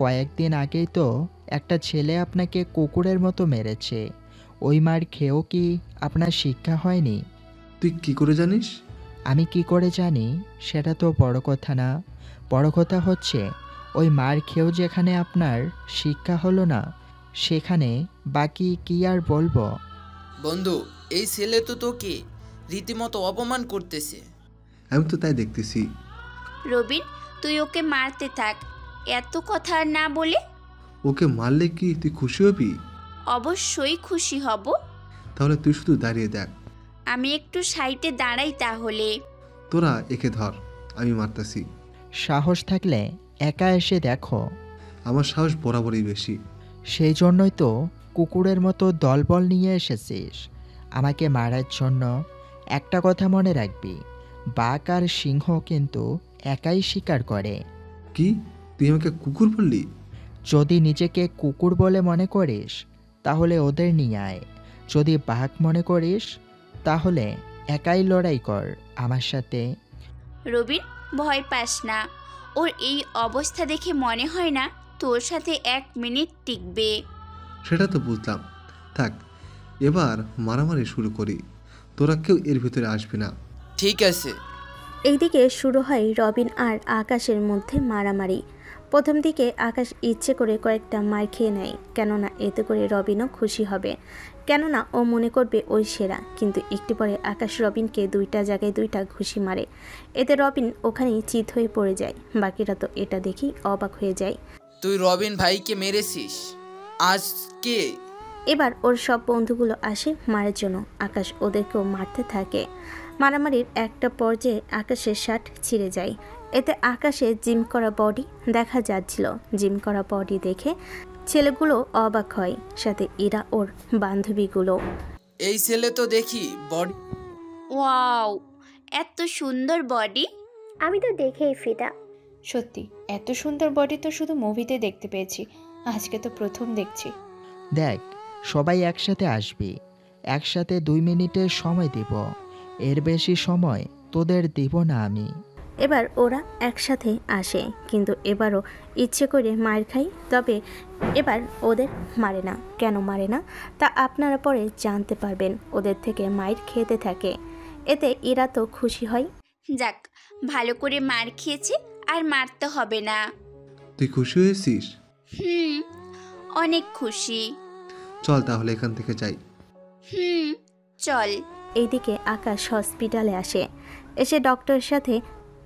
Speaker 2: কয়েকদিন আগেই তো একটা ছেলে আপনাকে কুকুরের মতো মেরেছে। ওই মার খেয়েও কি আপনার শিক্ষা হয়নি?
Speaker 7: তুই কি করে জানিস?
Speaker 2: আমি কি করে জানি সেটা তো বড় কথা না। বড় কথা হচ্ছে ওই মার খেয়েও যেখানে আপনার শিক্ষা হলো না, সেখানে বাকি কি আর বলবো।
Speaker 8: বন্ধু, এই ছেলে তো তোকে রীতিমতো অপমান করতেছে।
Speaker 7: আমি তো তাই দেখতেছি।
Speaker 1: রবিন, তুই ওকে মারতে থাক, এত কথা না বলে।
Speaker 7: ওকে মারলে কি তুই খুশি হবি?
Speaker 1: অবশ্যই খুশি হব।
Speaker 7: তাহলে তুই শুধু দাঁড়িয়ে দেখ।
Speaker 1: আমি একটু সাইডে দাঁড়াই তাহলে।
Speaker 7: তোরা একে ধর, আমি মারতাছি।
Speaker 2: সাহস থাকলে একা এসে দেখো।
Speaker 7: আমার সাহস বরাবরই বেশি।
Speaker 2: সেই জন্যই তো কুকুরের মতো দলবল নিয়ে এসেছিস আমাকে মারার জন্য। একটা কথা মনে রাখবি, বাঘ আর সিংহ কিন্তু একাই শিকার করে।
Speaker 7: কি, তুই আমাকে কুকুর বললি?
Speaker 2: যদি নিজেকে কুকুর বলে মনে করিস তাহলে ওদের নিয়ে আয়, যদি বাঘ মনে করিস তাহলে একাই লড়াই কর আমার সাথে।
Speaker 1: রবিন, ভয় পাস না। ওর এই অবস্থা দেখে মনে হয় না তোর সাথে 1 মিনিট টিকবে।
Speaker 7: সেটা তো বুঝলাম। থাক, এবার মারামারি শুরু করি, তোরা কেউ এর ভিতরে আসবি না।
Speaker 8: ঠিক আছে।
Speaker 3: এইদিকে শুরু হয় রবিন আর আকাশের মধ্যে মারামারি। প্রথম দিকে আকাশ ইচ্ছে করে কয়েকটা মার খেয়ে নেয়, কেননা এতে করে রবিনও খুশি হবে, কেননা ও মনে করবে ওই সেরা। কিন্তু একটু পরে আকাশ রবিনকে 2টা জায়গায় 2টা ঘুষি মারে। এতে রবিন ওখানেই চিত হয়ে পড়ে যায়। বাকিরা তো এটা দেখেই অবাক হয়ে যায়।
Speaker 8: তুই রবিন ভাইকে মেরেছিস আজকে?
Speaker 3: এবার ওর সব বন্ধুগুলো আসে মারার জন্য। আকাশ ওদেরকেও মারতে থাকে। মারামারির একটা পর্যায়ে আকাশের শার্ট ছিঁড়ে যায়। এতে আকাশে জিম করা বডি দেখা যাচ্ছিল। জিম করা বডি দেখে ছেলেগুলো অবাক হয়, সাথে ইরা ওর বান্ধবীগুলো।
Speaker 8: এই ছেলে তো দেখি বডি।
Speaker 1: ওয়াও, এত সুন্দর বডি!
Speaker 5: আমি তো দেখেই ফিদা।
Speaker 6: সত্যি এত সুন্দর বডি তো শুধু মুভিতে দেখতে পেয়েছি, আজকে তো প্রথম দেখছি।
Speaker 2: দেখ, সবাই একসাথে আসবি, একসাথে 2 মিনিটের সময় দিব, এর বেশি সময় তোদের দিব না আমি।
Speaker 3: এবার ওরা একসাথে আসে, কিন্তু এবারও ইচ্ছে করে মার খায়। তবে এবার ওদের মারে না। কেন মারে না তা আপনারা পরে জানতে পারবেন। ওদের থেকে মাইর খেতে থাকে। এতে ইরা তো খুশি হয়।
Speaker 1: যাক, ভালো করে মার খেয়েছে, আর মারতে হবে না।
Speaker 7: তুই খুশি হয়েছিস?
Speaker 1: অনেক খুশি।
Speaker 7: চল তাহলে এখান থেকে যাই।
Speaker 1: চল।
Speaker 3: এইদিকে আকাশ হসপিটালে আসে। এসে ডক্টরের সাথে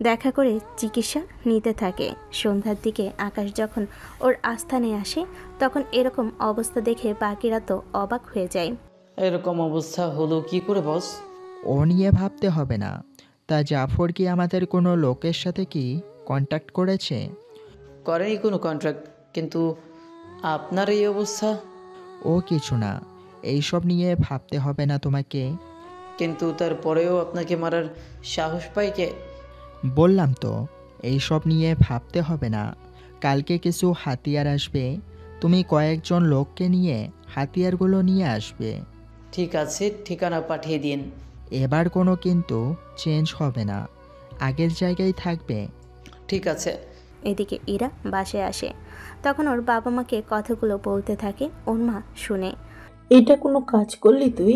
Speaker 3: দেখা করে চিকিৎসা নিতে থাকে। সন্ধ্যার দিকে আকাশ যখন ওর আস্থানে আসে তখন এরকম অবস্থা দেখে বাকিরা তো অবাক হয়ে যায়।
Speaker 4: এরকম অবস্থা হলো কি করে বস?
Speaker 2: ও নিয়ে ভাবতে হবে না। তা জাফর কি আমাদের কোনো লোকের সাথে কি কন্ট্যাক্ট করেছে?
Speaker 4: করেনি কোনো কন্ট্রাক্ট, কিন্তু আপনার এই অবস্থা?
Speaker 2: ও কিছু না, এইসব নিয়ে ভাবতে হবে না তোমাকে।
Speaker 4: কিন্তু তারপরেও আপনাকে মারার সাহস পাই কে?
Speaker 2: বললাম তো, এইসব নিয়ে ভাবতে হবে না। কালকে কিছু হাতিয়ার আসবে, তুমি কয়েকজন লোককে নিয়ে হাতিয়ারগুলো নিয়ে আসবে।
Speaker 4: ঠিক আছে, ঠিকানা পাঠিয়ে দিন।
Speaker 2: এবার কোনো কিন্তু চেঞ্জ হবে না, আগের জায়গায় থাকবে।
Speaker 4: ঠিক আছে।
Speaker 3: এদিকে ইরা বাসায় আসে। তখন ওর বাবা মাকে কথাগুলো বলতে থাকে। ওর মা শুনে।
Speaker 13: এটা কোনো কাজ করলি তুই?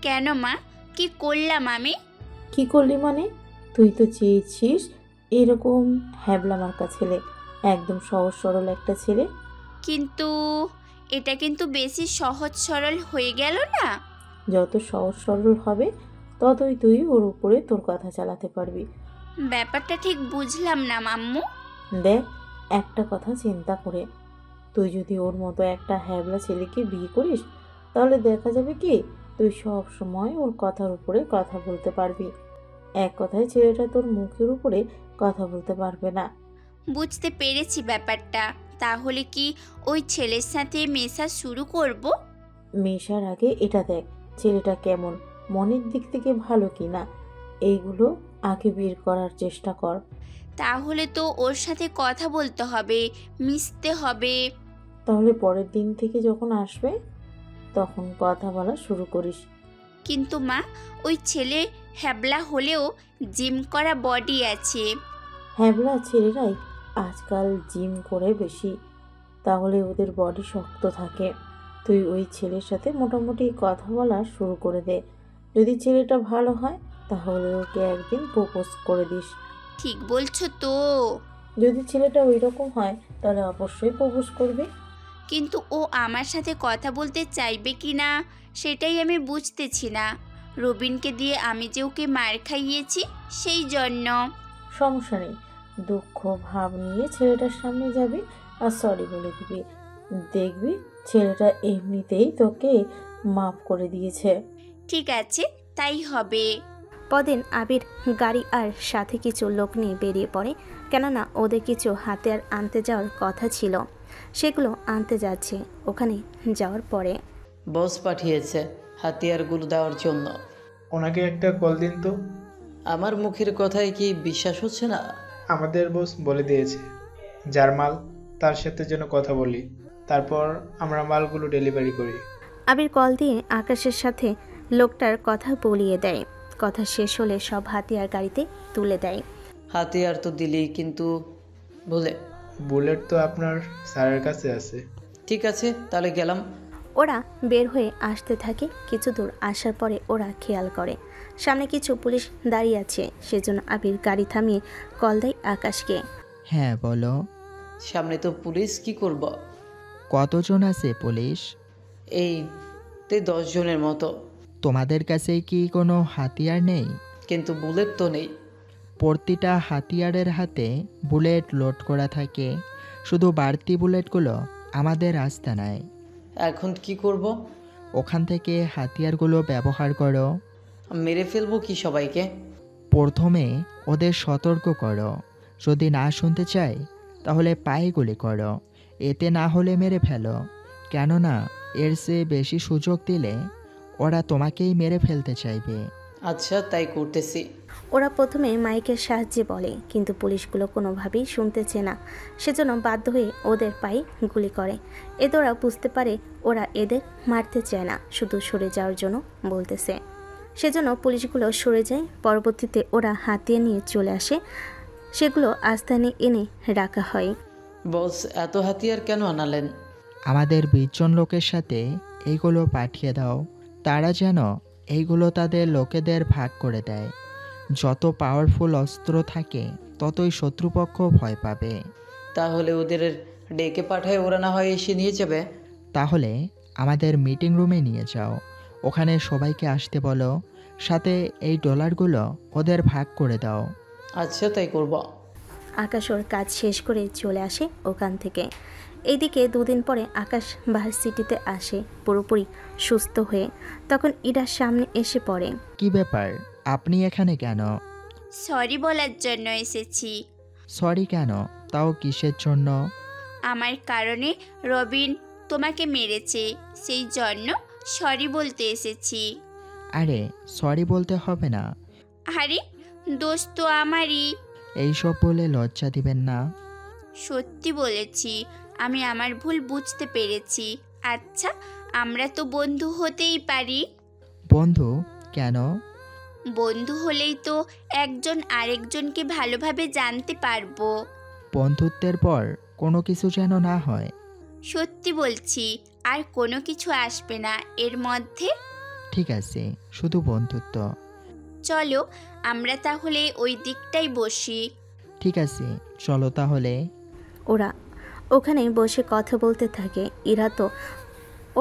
Speaker 1: কেন মা, কি করলাম আমি?
Speaker 13: কি করলি মানে? তুই তো চেয়েছিস এরকম হ্যাবলা মার্কা ছেলে, একদম সহজ সরল একটা ছেলে।
Speaker 1: কিন্তু এটা কিন্তু বেশি সহজ সরল হয়ে গেল না?
Speaker 13: যত সহজ সরল হবে ততই তুই ওর উপরে তোর কথা চালাতে পারবি।
Speaker 1: ব্যাপারটা ঠিক বুঝলাম না মাম্মু।
Speaker 13: দেখ, একটা কথা চিন্তা করে, তুই যদি ওর মতো একটা হ্যাবলা ছেলেকে বিয়ে করিস তাহলে দেখা যাবে কি তুই সব সময় ওর কথার উপরে কথা বলতে পারবি। এক কথায় ছেলেটা তোর মুখের উপরে কথা বলতে পারবে না।
Speaker 1: বুঝতে পেরেছি ব্যাপারটা। তাহলে কি ওই ছেলের সাথে মেশা শুরু করব?
Speaker 13: মেশার আগে এটা দেখ ছেলেটা কেমন, মনের দিক থেকে ভালো কিনা, এইগুলো আগে বের করার চেষ্টা কর।
Speaker 1: তাহলে তো ওর সাথে কথা বলতে হবে, মিশতে হবে।
Speaker 13: তাহলে পরের দিন থেকে যখন আসবে তখন কথা বলা শুরু করিস।
Speaker 1: কিন্তু মা, ওই ছেলে হ্যাবলা হলেও জিম করা বডি আছে।
Speaker 13: হ্যাবলা ছেলেরাই আজকাল জিম করে বেশি, তাহলে ওদের বডি শক্ত থাকে। তুই ওই ছেলের সাথে মোটামুটি কথা বলা শুরু করে দে। যদি ছেলেটা ভালো হয় তাহলে ওকে একদিন প্রপোজ করে দিস।
Speaker 1: ঠিক বলছো তো।
Speaker 13: যদি ছেলেটা ওই রকম হয় তাহলে অবশ্যই প্রপোজ করবি।
Speaker 1: কিন্তু ও আমার সাথে কথা বলতে চাইবে কি না সেটাই আমি বুঝতেছি না। রবিনকে দিয়ে আমি যে ওকে মার খাইয়েছি সেই জন্য।
Speaker 13: সমস্যা নেই, দুঃখ ভাব নিয়ে ছেলেটার সামনে যাবি আর সরি বলে দিবি। দেখবি ছেলেটা এমনিতেই তোকে মাফ করে দিয়েছে।
Speaker 1: ঠিক আছে, তাই হবে।
Speaker 3: পরদিন আবির গাড়ি আর সাথে কিছু লোক নিয়ে বেরিয়ে পড়ে, কেননা ওদের কিছু হাতিয়ার আনতে যাওয়ার কথা ছিল। সেগুলো আনতে যাচ্ছে। ওখানে যাওয়ার পরে
Speaker 4: বস পাঠিয়েছে হাতিয়ারগুলো দেওয়ার জন্য।
Speaker 14: ওনাকে একটা কল দিন তো।
Speaker 4: আমার মুখের কথায় কি বিশ্বাস হচ্ছে না?
Speaker 14: আমাদের বস বলে দিয়েছে যার মাল তার সাথে যেন কথা বলি, তারপর আমরা মালগুলো ডেলিভারি করি।
Speaker 3: আবির কল দিয়ে আকাশের সাথে লোকটার কথা বলিয়ে দেয়। কথা শেষ হলে সব হাতিয়ার গাড়িতে তুলে দেয়।
Speaker 4: হাতিয়ার তো দিলি, কিন্তু
Speaker 14: বুলেট তো আপনার স্যারের কাছে আছে।
Speaker 4: ঠিক আছে, তাহলে গেলাম।
Speaker 3: ওরা বের হয়ে আসতে থাকে। কিছু দূর আসার পরে ওরা খেয়াল করে সামনে কিছু পুলিশ দাঁড়িয়ে আছে। সেজন্য আবির গাড়ি থামিয়ে কল দেয় আকাশকে।
Speaker 2: হ্যাঁ বলো।
Speaker 4: সামনে তো পুলিশ, কি করব?
Speaker 2: কতজন আছে পুলিশ?
Speaker 4: এই 10 জনের মতো।
Speaker 2: তোমাদের কাছে কি কোনো হাতিয়ার নেই?
Speaker 4: কিন্তু বুলেট তো নেই।
Speaker 2: প্রতিটা হাতিয়ারের হাতে বুলেট লোড করা থাকে, শুধু বাড়তি বুলেটগুলো আমাদের আস্তানায়।
Speaker 4: এখন কি করব?
Speaker 2: ওখান থেকে হাতিয়ারগুলো ব্যবহার করো।
Speaker 4: মেরে ফেলবো কি সবাইকে?
Speaker 2: প্রথমে ওদের সতর্ক করো, যদি না শুনতে চাই তাহলে পায়ে গুলি করো, এতে না হলে মেরে ফেলো। কেননা এর চেয়ে বেশি সুযোগ দিলে ওরা তোমাকেই মেরে ফেলতে চাইবে।
Speaker 4: আচ্ছা, তাই করতেছি।
Speaker 3: ওরা প্রথমে মাইকের সাহায্যে বলে, কিন্তু পুলিশগুলো কোনোভাবেই শুনতেছে না। সেজন্য বাধ্য হয়ে ওদের পায়ে গুলি করে। এতে ওরা বুঝতে পারে ওরা এদের মারতে চায় না, শুধু সরে যাওয়ার জন্য বলতেছে। সেজন্য পুলিশগুলো সরে যায়। পরবর্তীতে ওরা হাতিয়ে নিয়ে চলে আসে। সেগুলো আস্তানে এনে রাখা হয়।
Speaker 4: বস এত হাতিয়ার কেন আনালেন?
Speaker 2: আমাদের 20 জন লোকের সাথে এইগুলো পাঠিয়ে দাও, তারা যেন এইগুলো তাদের লোকেদের ভাগ করে দেয়। যত পাওয়ারফুল অস্ত্র থাকে ততই শত্রুপক্ষ ভয় পাবে।
Speaker 4: তাহলে ওদের ডেকে পাঠায়, ওরা না হয় এসে নিয়ে যাবে।
Speaker 2: তাহলে আমাদের মিটিং রুমে নিয়ে যাও, ওখানে সবাইকে আসতে বলো, সাথে এই ডলারগুলো ওদের ভাগ করে দাও।
Speaker 4: আচ্ছা, তাই করব।
Speaker 3: আকাশ ওর কাজ শেষ করে চলে আসে ওখান থেকে। এইদিকে 2 দিন পরে আকাশ ভার্সিটিতে আসে পুরোপুরি সুস্থ হয়ে। তখন ইরার সামনে এসে পড়ে।
Speaker 2: কি ব্যাপার, আপনি এখানে কেন?
Speaker 1: সরি বলার জন্য এসেছি।
Speaker 2: সরি কেন? তাও কিসের জন্য?
Speaker 1: আমার কারণে রবিন তোমাকে মেরেছে, সেই জন্য সরি বলতে এসেছি।
Speaker 2: আরে সরি বলতে হবে না।
Speaker 1: আরে দোষ তো আমারই।
Speaker 2: এইসব বলে লজ্জা দিবেন না।
Speaker 1: সত্যি বলেছি, আমি আমার ভুল বুঝতে পেরেছি। আচ্ছা, আমরা তো বন্ধু হতেই পারি।
Speaker 2: বন্ধু? কেন?
Speaker 1: বন্ধু হলেই তো একজন আরেকজনকে ভালোভাবে জানতে পারবো।
Speaker 2: বন্ধুত্বের পর কোনো কিছু যেন না হয়।
Speaker 1: সত্যি বলছি, আর কোনো কিছু আসবে না এর মধ্যে।
Speaker 2: ঠিক আছে, শুধু বন্ধুত্ব।
Speaker 1: চলো আমরা তাহলে ওই দিকটাই বসি।
Speaker 2: ঠিক আছে, চলো তাহলে।
Speaker 3: ওরা ওখানে বসে কথা বলতে থাকে। ইরা তো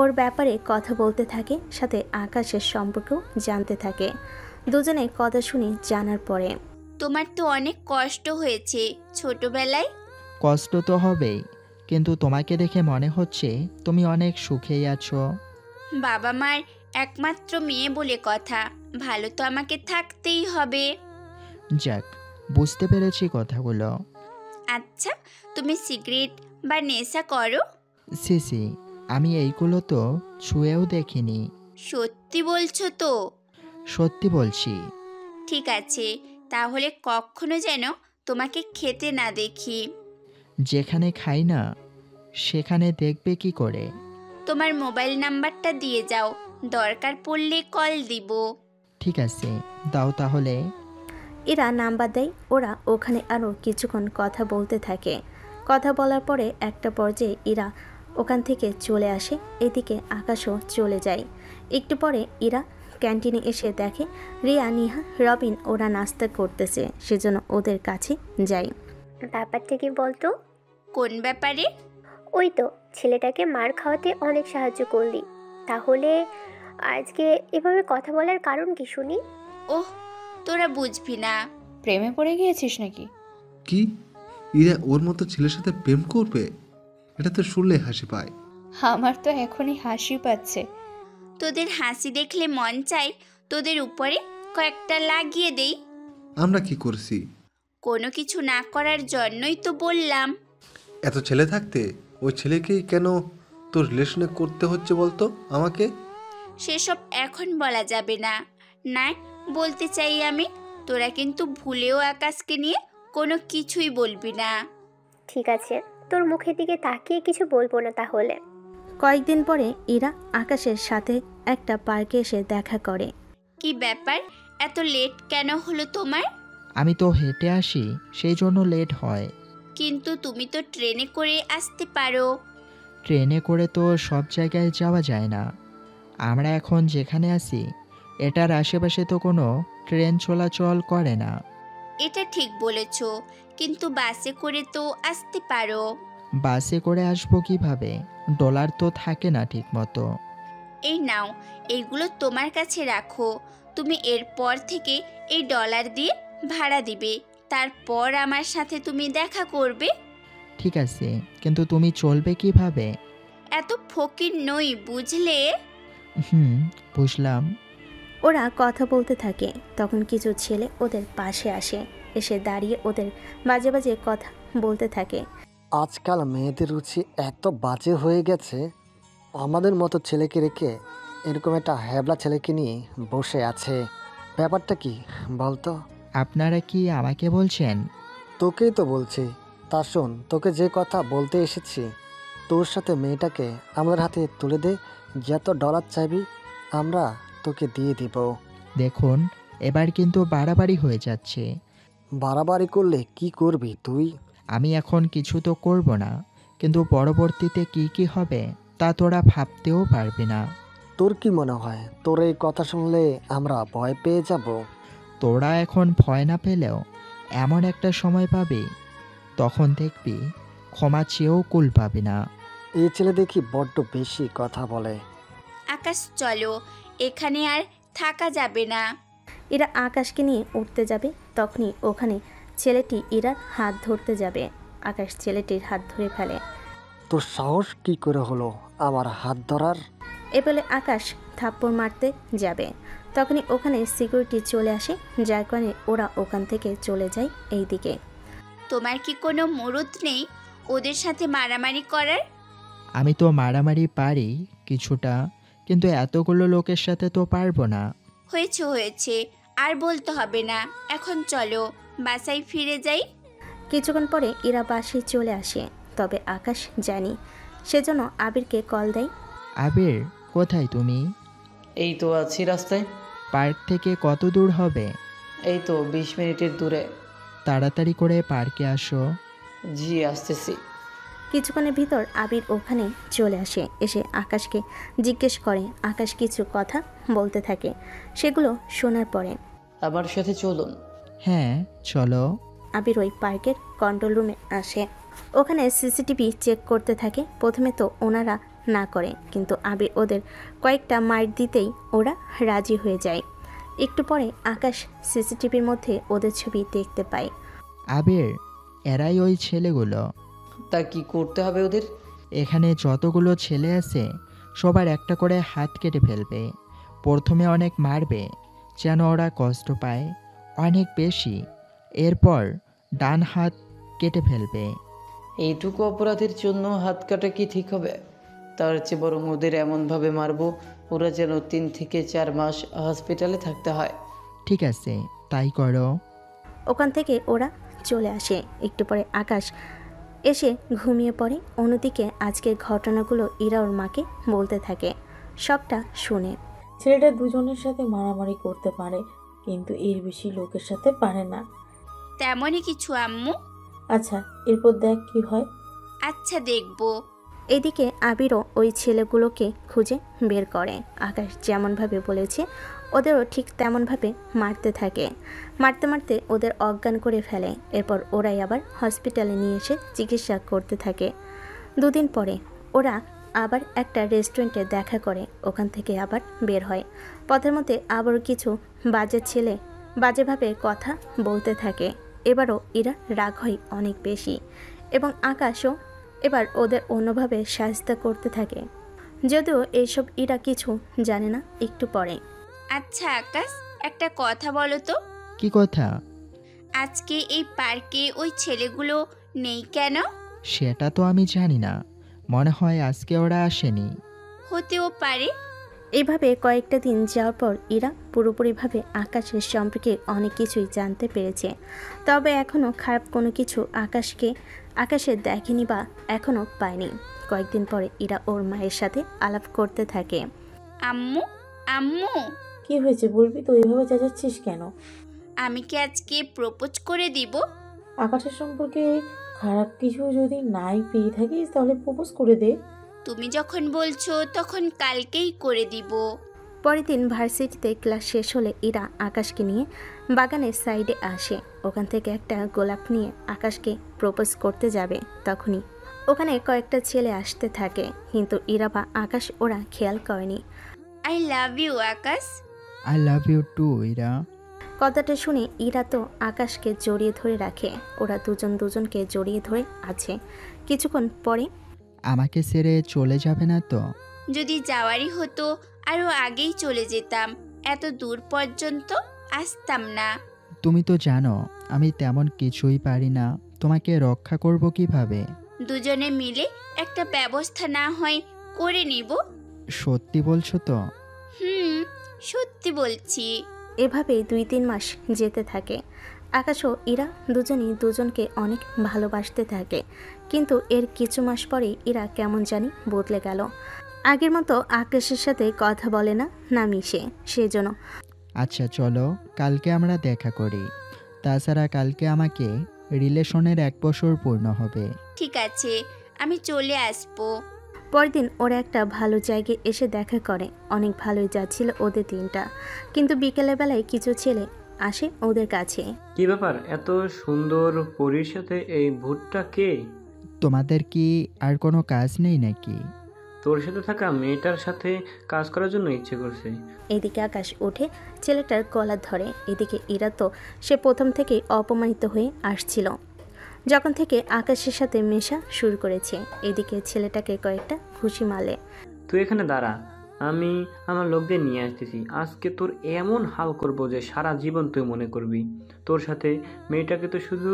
Speaker 3: ওর ব্যাপারে কথা বলতে থাকে, সাথে আকাশের সম্পর্কেও জানতে থাকে। দুজনে কথা শুনে জানার পরে
Speaker 1: তোমার তো অনেক কষ্ট হয়েছে ছোটবেলায়।
Speaker 2: কষ্ট তো হবেই, কিন্তু তোমাকে দেখে মনে হচ্ছে তুমি অনেক সুখেই আছো।
Speaker 1: বাবা মার একমাত্র মেয়ে বলে কথা, ভালো তো আমাকে থাকতেই হবে।
Speaker 2: যাক, বুঝতে পেরেছি কথাগুলো।
Speaker 1: আচ্ছা, তুমি সিগারেট বা নেশা করো?
Speaker 2: সিসি, আমি এইগুলো তো ছুঁয়েও দেখিনি।
Speaker 1: সত্যি বলছো তো?
Speaker 2: সত্যি বলছি।
Speaker 1: ঠিক আছে, তাহলে কখনো যেন তোমাকে খেতে না দেখি।
Speaker 2: যেখানে খাই না সেখানে দেখবে কি করে?
Speaker 1: তোমার মোবাইল নাম্বারটা দিয়ে যাও, দরকার পড়লে কল দিব।
Speaker 2: ঠিক আছে, দাও তাহলে।
Speaker 3: এরা নাম্বার দেয়। ওরা ওখানে আরও কিছুক্ষণ কথা বলতে থাকে। কথা বলার পরে একটা পর্যায়ে ইরা ওখান থেকে চলে আসে। এদিকে আকাশও চলে যায়। একটু পরে ইরা ক্যান্টিনে এসে দেখে রিয়া, নিহা, রবিন ওরা নাস্তা করতেছে। সেজন্য ওদের কাছে যায়।
Speaker 5: ব্যাপারটা কি বলতো?
Speaker 1: কোন ব্যাপারে?
Speaker 5: ওই তো ছেলেটাকে মার খাওয়াতে অনেক সাহায্য করলি, তাহলে আজকে এভাবে কথা বলার কারণ কি শুনি?
Speaker 1: ওহ, তোরা বুঝবি না।
Speaker 6: প্রেমে পড়ে গিয়েছিস নাকি?
Speaker 7: কি ইরা ওর মতো ছেলের সাথে প্রেম করবে? এটা তো শুনলে হাসি পায়।
Speaker 6: আমার তো এখনই হাসি পাচ্ছে।
Speaker 1: তোদের হাসি দেখলে মন চাই তোদের উপরে কয়েকটা লাগিয়ে দেই।
Speaker 7: আমরা কি করছি?
Speaker 1: কোনো কিছু না করার জন্যই তো বললাম।
Speaker 7: এত ছেলে থাকতে ওই ছেলেকেই কেন তোর রিলেশনে করতে হচ্ছে বলতো আমাকে?
Speaker 1: সেসব এখন বলা যাবে না। না, বলতে চাই আমি, তোরা কিন্তু ভুলেও আকাশকে নিয়ে কোনো কিছুই বলবি না।
Speaker 5: ঠিক আছে, তোর মুখের দিকে তাকিয়ে কিছু বলবো না তাহলে।
Speaker 3: কয়েকদিন পরে ইরা আকাশের সাথে একটা পার্কে এসে দেখা করে।
Speaker 1: কি ব্যাপার, এত লেট কেন হলো তোমার?
Speaker 2: আমি তো হেঁটে আসি, সেই জন্য লেট হয়।
Speaker 1: কিন্তু তুমি তো ট্রেনে করে আসতে পারো।
Speaker 2: ট্রেনে করে তো সব জায়গায় যাওয়া যায় না। আমরা এখন যেখানে আছি এটার আশেপাশে তো কোনো ট্রেন চলাচল করে না।
Speaker 1: এটা ঠিক বলেছ, কিন্তু বাসে করে তো আসতে পারো।
Speaker 2: বাসে করে আসবো কিভাবে? ডলার তো থাকে না ঠিক মতো।
Speaker 1: এই নাও, এইগুলো তোমার কাছে রাখো। তুমি এরপর থেকে এই ডলার দিয়ে ভাড়া দিবে, তারপর আমার সাথে তুমি দেখা করবে।
Speaker 2: ঠিক আছে, কিন্তু তুমি চলবে কিভাবে?
Speaker 1: এত ফকির নই, বুঝলে?
Speaker 2: বুঝলাম।
Speaker 3: ওরা কথা বলতে থাকে, তখন কিছু ছেলে ওদের পাশে আসে, এসে দাঁড়িয়ে ওদের বাজে বাজে কথা বলতে থাকে।
Speaker 15: আজকাল মেয়েদের রুচি এত বাজে হয়ে গেছে, আমাদের মতো ছেলেকে রেখে এরকম একটা হ্যাবলা ছেলেকে নিয়ে বসে আছে। ব্যাপারটা কি বলতো?
Speaker 2: আপনারা কি আমাকে বলছেন?
Speaker 15: তোকেই তো বলছি। তা শোন, তোকে যে কথা বলতে এসেছি, তোর সাথে মেয়েটাকে আমাদের হাতে তুলে দে। যত ডলার চাইবি আমরা তোকে দিয়ে দিব।
Speaker 2: দেখুন, এবার কিন্তু বাড়াবাড়ি হয়ে যাচ্ছে।
Speaker 15: বাড়াবাড়ি করলে কি করবি তুই?
Speaker 2: আমি এখন কিছু তো করব না, কিন্তু পরবর্তীতে কি কি হবে তা তোরা ভাবতেও পারবি না।
Speaker 15: তোর কি মনে হয় তোর এই কথা শুনলে আমরা ভয় পেয়ে যাব?
Speaker 2: তোরা এখন ভয় না পেলেও এমন একটা সময় পাবি, তখন দেখবি ক্ষমা চেয়েও কুল পাবি না।
Speaker 15: এই ছেলে দেখি বড্ড বেশি কথা বলে।
Speaker 1: আকাশ, চলো, এখানে আর থাকা যাবে না।
Speaker 3: এরা আকাশকে নিয়ে উঠতে যাবে, তখনই ওখানে ছেলেটি ইরার হাত ধরতে যাবে। আকাশ ছেলেটির হাত ধরে ফেলে।
Speaker 15: তোর সাহস কি করে হলো আমার হাত ধরার?
Speaker 3: এ বলে আকাশ থাপ্পড় মারতে যাবে, তখনই ওখানে সিকিউরিটি চলে আসে, যার কারণে ওরা ওখান থেকে চলে যায় এই দিকে।
Speaker 1: তোমার কি কোনো মুরুদ নেই ওদের সাথে মারামারি করার?
Speaker 2: আমি তো মারামারি পারি কিছুটা, কিন্তু এতগুলো লোকের সাথে তো পারবো না।
Speaker 1: হয়েছে, আর বলতে হবে না। এখন চলো, বাসায় ফিরে যাই।
Speaker 3: কিছুক্ষণ পরে ইরা বাসে চলে আসে, তবে আকাশ জানি, সেজন্য আবিরকে কল দেয়।
Speaker 2: আবির, কোথায় তুমি?
Speaker 4: এই তো আছি রাস্তায়।
Speaker 2: পার্ক থেকে কত দূর হবে?
Speaker 4: এই তো 20 মিনিটের দূরে।
Speaker 2: তাড়াতাড়ি করে পার্কে আসো।
Speaker 4: জি, আসতেছি।
Speaker 3: কিছুক্ষণের ভিতর আবির ওখানে চলে আসে, এসে আকাশকে জিজ্ঞেস করে। আকাশ কিছু কথা বলতে থাকে, সেগুলো শোনার পরে
Speaker 4: আমার সাথে চলুন।
Speaker 2: হ্যাঁ, চলো।
Speaker 3: আবির ওই পার্কের কন্ট্রোল রুমে আসে, ওখানে সিসিটিভি চেক করতে থাকে। প্রথমে তো ওনারা না করে, কিন্তু আবির ওদের কয়েকটা মাইট দিতেই ওরা রাজি হয়ে যায়। একটু পরে আকাশ সিসিটিভির মধ্যে ওদের ছবি দেখতে পায়।
Speaker 2: আবির, এরাই ওই ছেলেগুলো।
Speaker 4: তা কি করতে হবে ওদের?
Speaker 2: এখানে যতগুলো ছেলে আছে সবার একটা করে হাত কেটে ফেলবে। প্রথমে অনেক মারবে যেন ওরা কষ্ট পায় অনেক বেশি, এরপর ডান হাত কেটে ফেলবে।
Speaker 4: এইটুকু অপরাধের জন্য হাত কাটা কি ঠিক হবে? তার চেয়ে বরং ওদের এমনভাবে মারবো ওরা যেন 3 থেকে 4 মাস হসপিটালে থাকতে হয়।
Speaker 2: ঠিক আছে, তাই করো।
Speaker 3: ওখান থেকে ওরা চলে আসে। একটু পরে আকাশ এসে ঘুমিয়ে পড়ে। অন্যদিকে আজকের ঘটনাগুলো ইরা ওর মাকে বলতে থাকে, সবটা শুনে।
Speaker 13: ছেলেটা দুজনের সাথে মারামারি করতে পারে, কিন্তু এর বেশি লোকের সাথে পারে না।
Speaker 1: তেমনই কিছু আম্মু।
Speaker 13: আচ্ছা, এরপর দেখ কি হয়।
Speaker 1: আচ্ছা, দেখবো।
Speaker 3: এদিকে আবিরও ওই ছেলেগুলোকে খুঁজে বের করে। আকাশ যেমনভাবে বলেছে ওদেরও ঠিক তেমনভাবে মারতে থাকে। মারতে মারতে ওদের অজ্ঞান করে ফেলে। এরপর ওরাই আবার হসপিটালে নিয়ে এসে চিকিৎসা করতে থাকে। 2 দিন পরে ওরা আবার একটা রেস্টুরেন্টে দেখা করে, ওখান থেকে আবার বের হয়। পথের মধ্যে আবারও কিছু বাজে ছেলে বাজেভাবে কথা বলতে থাকে। এবারও ইরা রাগ হয় অনেক বেশি, এবং আকাশও এবার ওদের অন্যভাবে সাহায্য করতে থাকে, যদিও এইসব ইরা কিছু জানে না। একটু পরে,
Speaker 1: আচ্ছা আকাশ, একটা কথা বলো তো।
Speaker 2: কি কথা?
Speaker 1: আজকে এই পার্কে ওই ছেলেগুলো নেই কেন?
Speaker 2: সেটা তো আমি জানি না, মনে হয় আজকে ওরা আসেনি।
Speaker 1: হতেও পারে।
Speaker 3: এভাবে কয়েকটা দিন যাওয়ার পর ইরা পুরোপুরিভাবে আকাশের সম্পর্কে অনেক কিছুই জানতে পেরেছে। তবে এখনও খারাপ কোনো কিছু আকাশে দেখেনি বা এখনও পায়নি। কয়েকদিন পরে ইরা ওর মায়ের সাথে আলাপ করতে থাকে।
Speaker 1: আম্মু, আম্মু,
Speaker 13: কি হয়েছে বলবি তো? এভাবে চেঁচাচ্ছিস কেন?
Speaker 1: আমি কি আজকে প্রপোজ করে দিব?
Speaker 13: আকাশের সম্পর্কে খারাপ কিছু যদি নাই পেয়ে থাকিস তাহলে প্রপোজ করে দে।
Speaker 1: তুমি যখন বলছো তখন কালকেই করে দিব।
Speaker 3: পরের দিন ভার্সিটিতে ক্লাস শেষ হলে ইরা আকাশকে নিয়ে বাগানের সাইডে আসে। ওখান থেকে একটা গোলাপ নিয়ে আকাশকে প্রপোজ করতে যাবে। তখনই ওখানে কয়েকটা ছেলে আসতে থাকে, কিন্তু ইরা বা আকাশ ওরা খেয়াল করেনি।
Speaker 1: I love you Akash.
Speaker 2: I love you too Ira.
Speaker 3: কথাটা শুনে ইরা তো আকাশকে জড়িয়ে ধরে রাখে। ওরা দুজনকে জড়িয়ে ধরে আছে। কিছুক্ষণ পরে,
Speaker 2: আমাকে ছেড়ে চলে যাবে না তো?
Speaker 1: যদি যাওয়ারই হতো আরও আগেই চলে যেতাম, এত দূর পর্যন্ত আসতাম না।
Speaker 2: তুমি তো জানো আমি তেমন কিছুই পারি না, তোমাকে রক্ষা করব কিভাবে?
Speaker 1: দুজনে মিলে একটা ব্যবস্থা না হয় করে নিব।
Speaker 2: সত্যি বলছো তো?
Speaker 1: সত্যি বলছি।
Speaker 3: এভাবে 2-3 মাস যেতে থাকে। আকাশ ও ইরা দুজনই দুজনকে অনেক ভালোবাসতে থাকে। কিন্তু এর কিছু মাস পরেই ইরা কেমন জানি বদলে গেল। আগের মতো আকাশের সাথে কথা বলে না, না মিশে। সেজন্য
Speaker 2: আচ্ছা চলো কালকে আমরা দেখা করি। তাছাড়া কালকে আমাকে রিলেশনের 1 বছর পূর্ণ হবে।
Speaker 1: ঠিক আছে, আমি চলে আসবো।
Speaker 3: পরদিন ওরা একটা ভালো জায়গায় এসে দেখা করে। অনেক ভালোই যাচ্ছিল ওদের দিনটা, কিন্তু বিকেলের বেলায় কিছু ছেলে আসে ওদের কাছে।
Speaker 16: কি ব্যাপার, এত সুন্দর পরীর সাথে এই ভূতটা কে?
Speaker 2: তোমাদের কি আর কোনো কাজ নেই নাকি?
Speaker 16: তোর সাথে থাকা মেয়েটার সাথে কাজ করার জন্য ইচ্ছে করছে।
Speaker 3: এদিকে আকাশ উঠে ছেলেটার গলা ধরে। এদিকে ইরা তো সে প্রথম থেকেই অপমানিত হয়ে আসছিল যখন থেকে আকাশের সাথে মেশা শুরু করেছে। এদিকে ছেলেটাকে কয়েকটা ঘুষি মারলে।
Speaker 16: তুই এখানে দাঁড়া, আমি আমার লোকদের নিয়ে আসতেছি। আজকে তোর এমন হাল করব যে সারা জীবন তুই মনে করবি তোর সাথে মেয়েটাকে তো শুধু।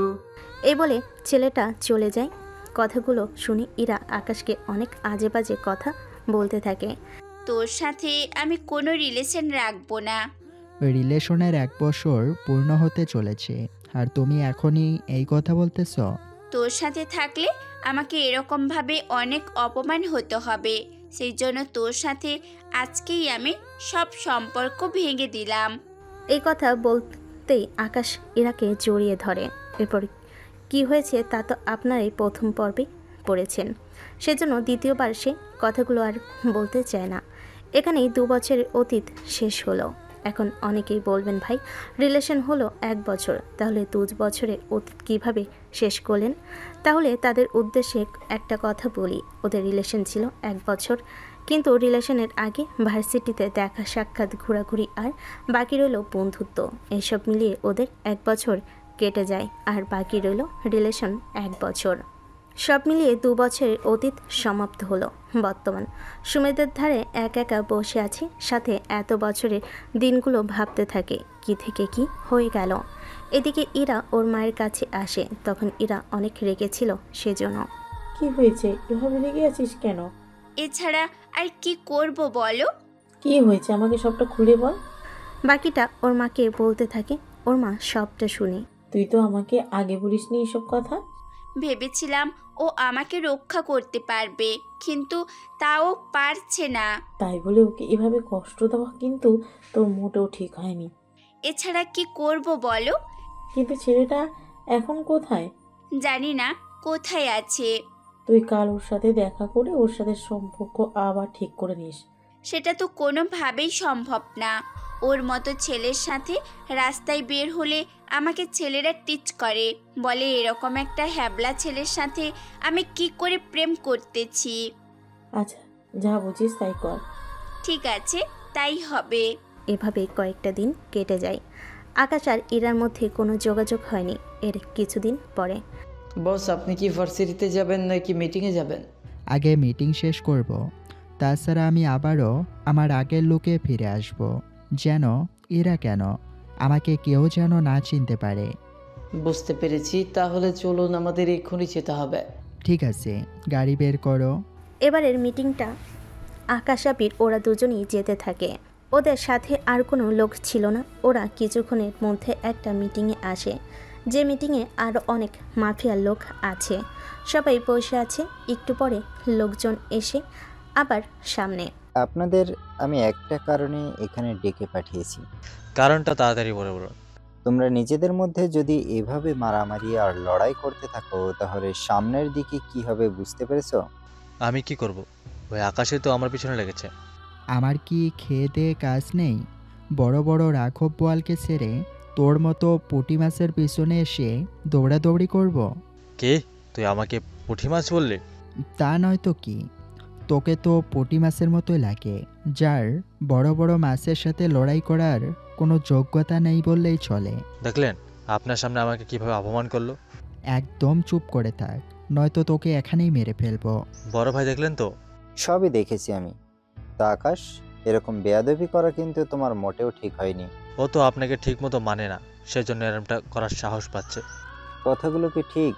Speaker 3: এই বলে ছেলেটা চলে যায়। কথাগুলো শুনে ইরা আকাশকে অনেক আজে বাজে কথা বলতে থাকে।
Speaker 1: তোর সাথে আমি কোনো রিলেশন রাখবো না।
Speaker 2: রিলেশনের 1 বছর পূর্ণ হতে চলেছে আর তুমি এখনই এই কথা বলতেছ?
Speaker 1: তোর সাথে থাকলে আমাকে এরকমভাবে অনেক অপমান হতে হবে। সেই জন্য তোর সাথে আজকেই আমি সব সম্পর্ক ভেঙে দিলাম।
Speaker 3: এই কথা বলতেই আকাশ ইরাকে জড়িয়ে ধরে। এরপর কি হয়েছে তা তো আপনারাই প্রথম পর্বে পড়েছেন, সেজন্য দ্বিতীয়বার সে কথাগুলো আর বলতে চায় না। এখানেই 2 বছরের অতীত শেষ হলো। এখন অনেকেই বলবেন, ভাই রিলেশন হলো 1 বছর, তাহলে 2 বছরের অতীত কীভাবে শেষ করলেন? তাহলে তাদের উদ্দেশ্যে একটা কথা বলি। ওদের রিলেশন ছিল 1 বছর, কিন্তু রিলেশনের আগে ভার্সিটিতে দেখা সাক্ষাৎ, ঘোরাঘুরি আর বাকি রইল বন্ধুত্ব। এসব মিলিয়ে ওদের 1 বছর কেটে যায় আর বাকি রইল রিলেশন 1 বছর। সব মিলিয়ে 2 বছরের অতীত সমাপ্ত হলো। বর্তমান সুমেদের ধারে একা বসে আছে, সাথে এত বছরের দিনগুলো ভাবতে থাকে কি থেকে কি হয়ে গেল। এদিকে ইরা ওর মায়ের কাছে আসে। তখন ইরা অনেক রেগেছিল। সেজন্য,
Speaker 13: কি হয়েছে, এভাবে রেগে আছিস কেন?
Speaker 1: এছাড়া আর কি করব বলো?
Speaker 13: কি হয়েছে আমাকে সবটা খুলে বল।
Speaker 3: বাকিটা ওর মাকে বলতে থাকে। ওর মা সবটা শুনে।
Speaker 13: তুই তো আমাকে আগে বলিসনি এসব কথা।
Speaker 1: ভেবেছিলাম ও আমাকে রক্ষা করতে পারবে, কিন্তু তাও পারছে না।
Speaker 13: তাই বলে ওকে এভাবে কষ্ট দেওয়া কিন্তু তোর মোটেও ঠিক হয়নি।
Speaker 1: এছাড়া কি করব বলো?
Speaker 13: কিন্তু ছেলেটা এখন কোথায়?
Speaker 1: জানি না কোথায় আছে।
Speaker 13: তুই কাল ওর সাথে দেখা করে ওর সাথে সম্পর্ক আবার ঠিক করে নিস।
Speaker 1: সেটা তো কোনোভাবেই সম্ভব না। ওর মতো ছেলের সাথে রাস্তায় বের হলে আমাকে ছেলেরা টিচ করে, বলে এরকম একটা হ্যাবলা ছেলের সাথে আমি কি করে প্রেম করতেছি।
Speaker 13: আচ্ছা, যা বুঝিস তাই কর।
Speaker 1: ঠিক আছে, তাই হবে।
Speaker 3: এভাবে কয়েকটা দিন কেটে যায়। আকাশ আর ইরার মধ্যে কোনো যোগাযোগ হয়নি। এর কিছুদিন পরে,
Speaker 4: বস আপনি কি ভার্সিটিতে যাবেন নাকি মিটিংয়ে যাবেন?
Speaker 2: আগে মিটিং শেষ করব, তাছাড়া আমি আবারও আমার আগের লুকে ফিরে আসব, যেন এরা কেন আমাকে কেউ যেন না চিনতে পারে।
Speaker 4: বুঝতে পেরেছি, তাহলে চলুন আমাদের এক্ষুনি যেতে হবে।
Speaker 2: ঠিক আছে, গাড়ি বের করো।
Speaker 3: এবারের মিটিংটা আকাশ আবির ওরা দুজনেই যেতে থাকে। ওদের সাথে আর কোনো লোক ছিল না। ওরা কিছুক্ষণের মধ্যে একটা মিটিংয়ে আসে, যে মিটিংয়ে আরও অনেক মাফিয়ার লোক আছে। সবাই বসে আছে। একটু পরে লোকজন এসে আবার সামনে।
Speaker 17: আপনাদের আমি একটা কারণে এখানে ডেকে পাঠিয়েছি।
Speaker 11: কারণটা তাড়াতাড়ি বলে বলুন।
Speaker 17: তোমরা নিজেদের মধ্যে যদি এভাবে মারামারি আর লড়াই করতে থাকো তাহলে সামনের দিকে কি হবে বুঝতে পেরেছো?
Speaker 11: আমি কি করব? ওই আকাশে তো আমার পিছনে লেগেছে।
Speaker 2: আমার কি খেয়ে দেয়ে কাজ নেই? বড় বড় রাঘব বোয়ালকে ছেড়ে তোর মতো পুঁটি মাছের পিছনে এসে দৌড়াদৌড়ি করব?
Speaker 11: কে তুই আমাকে পুঁটি মাছ বললি?
Speaker 2: তা নয় তো কি, তোকে তো পুঁটি মাছের মতোই লাগে, যার বড় বড় মাছের সাথে লড়াই করার কোনো যোগ্যতা নেই বললেই চলে।
Speaker 11: দেখলেন আপনার সামনে আমাকে কিভাবে অপমান করলো?
Speaker 2: একদম চুপ করে থাক, নয়তো তোকে এখানেই মেরে ফেলবো।
Speaker 11: বড় ভাই দেখলেন তো?
Speaker 17: সবই দেখেছি আমি। তা আকাশ, এরকম বেয়াদবি করা কিন্তু তোমার মোটেও ঠিক হয়নি।
Speaker 11: ও তো আপনাকে ঠিক মতো মানে না, সেজন্য এরকমটা করার সাহস পাচ্ছে।
Speaker 17: কথাগুলো কি ঠিক?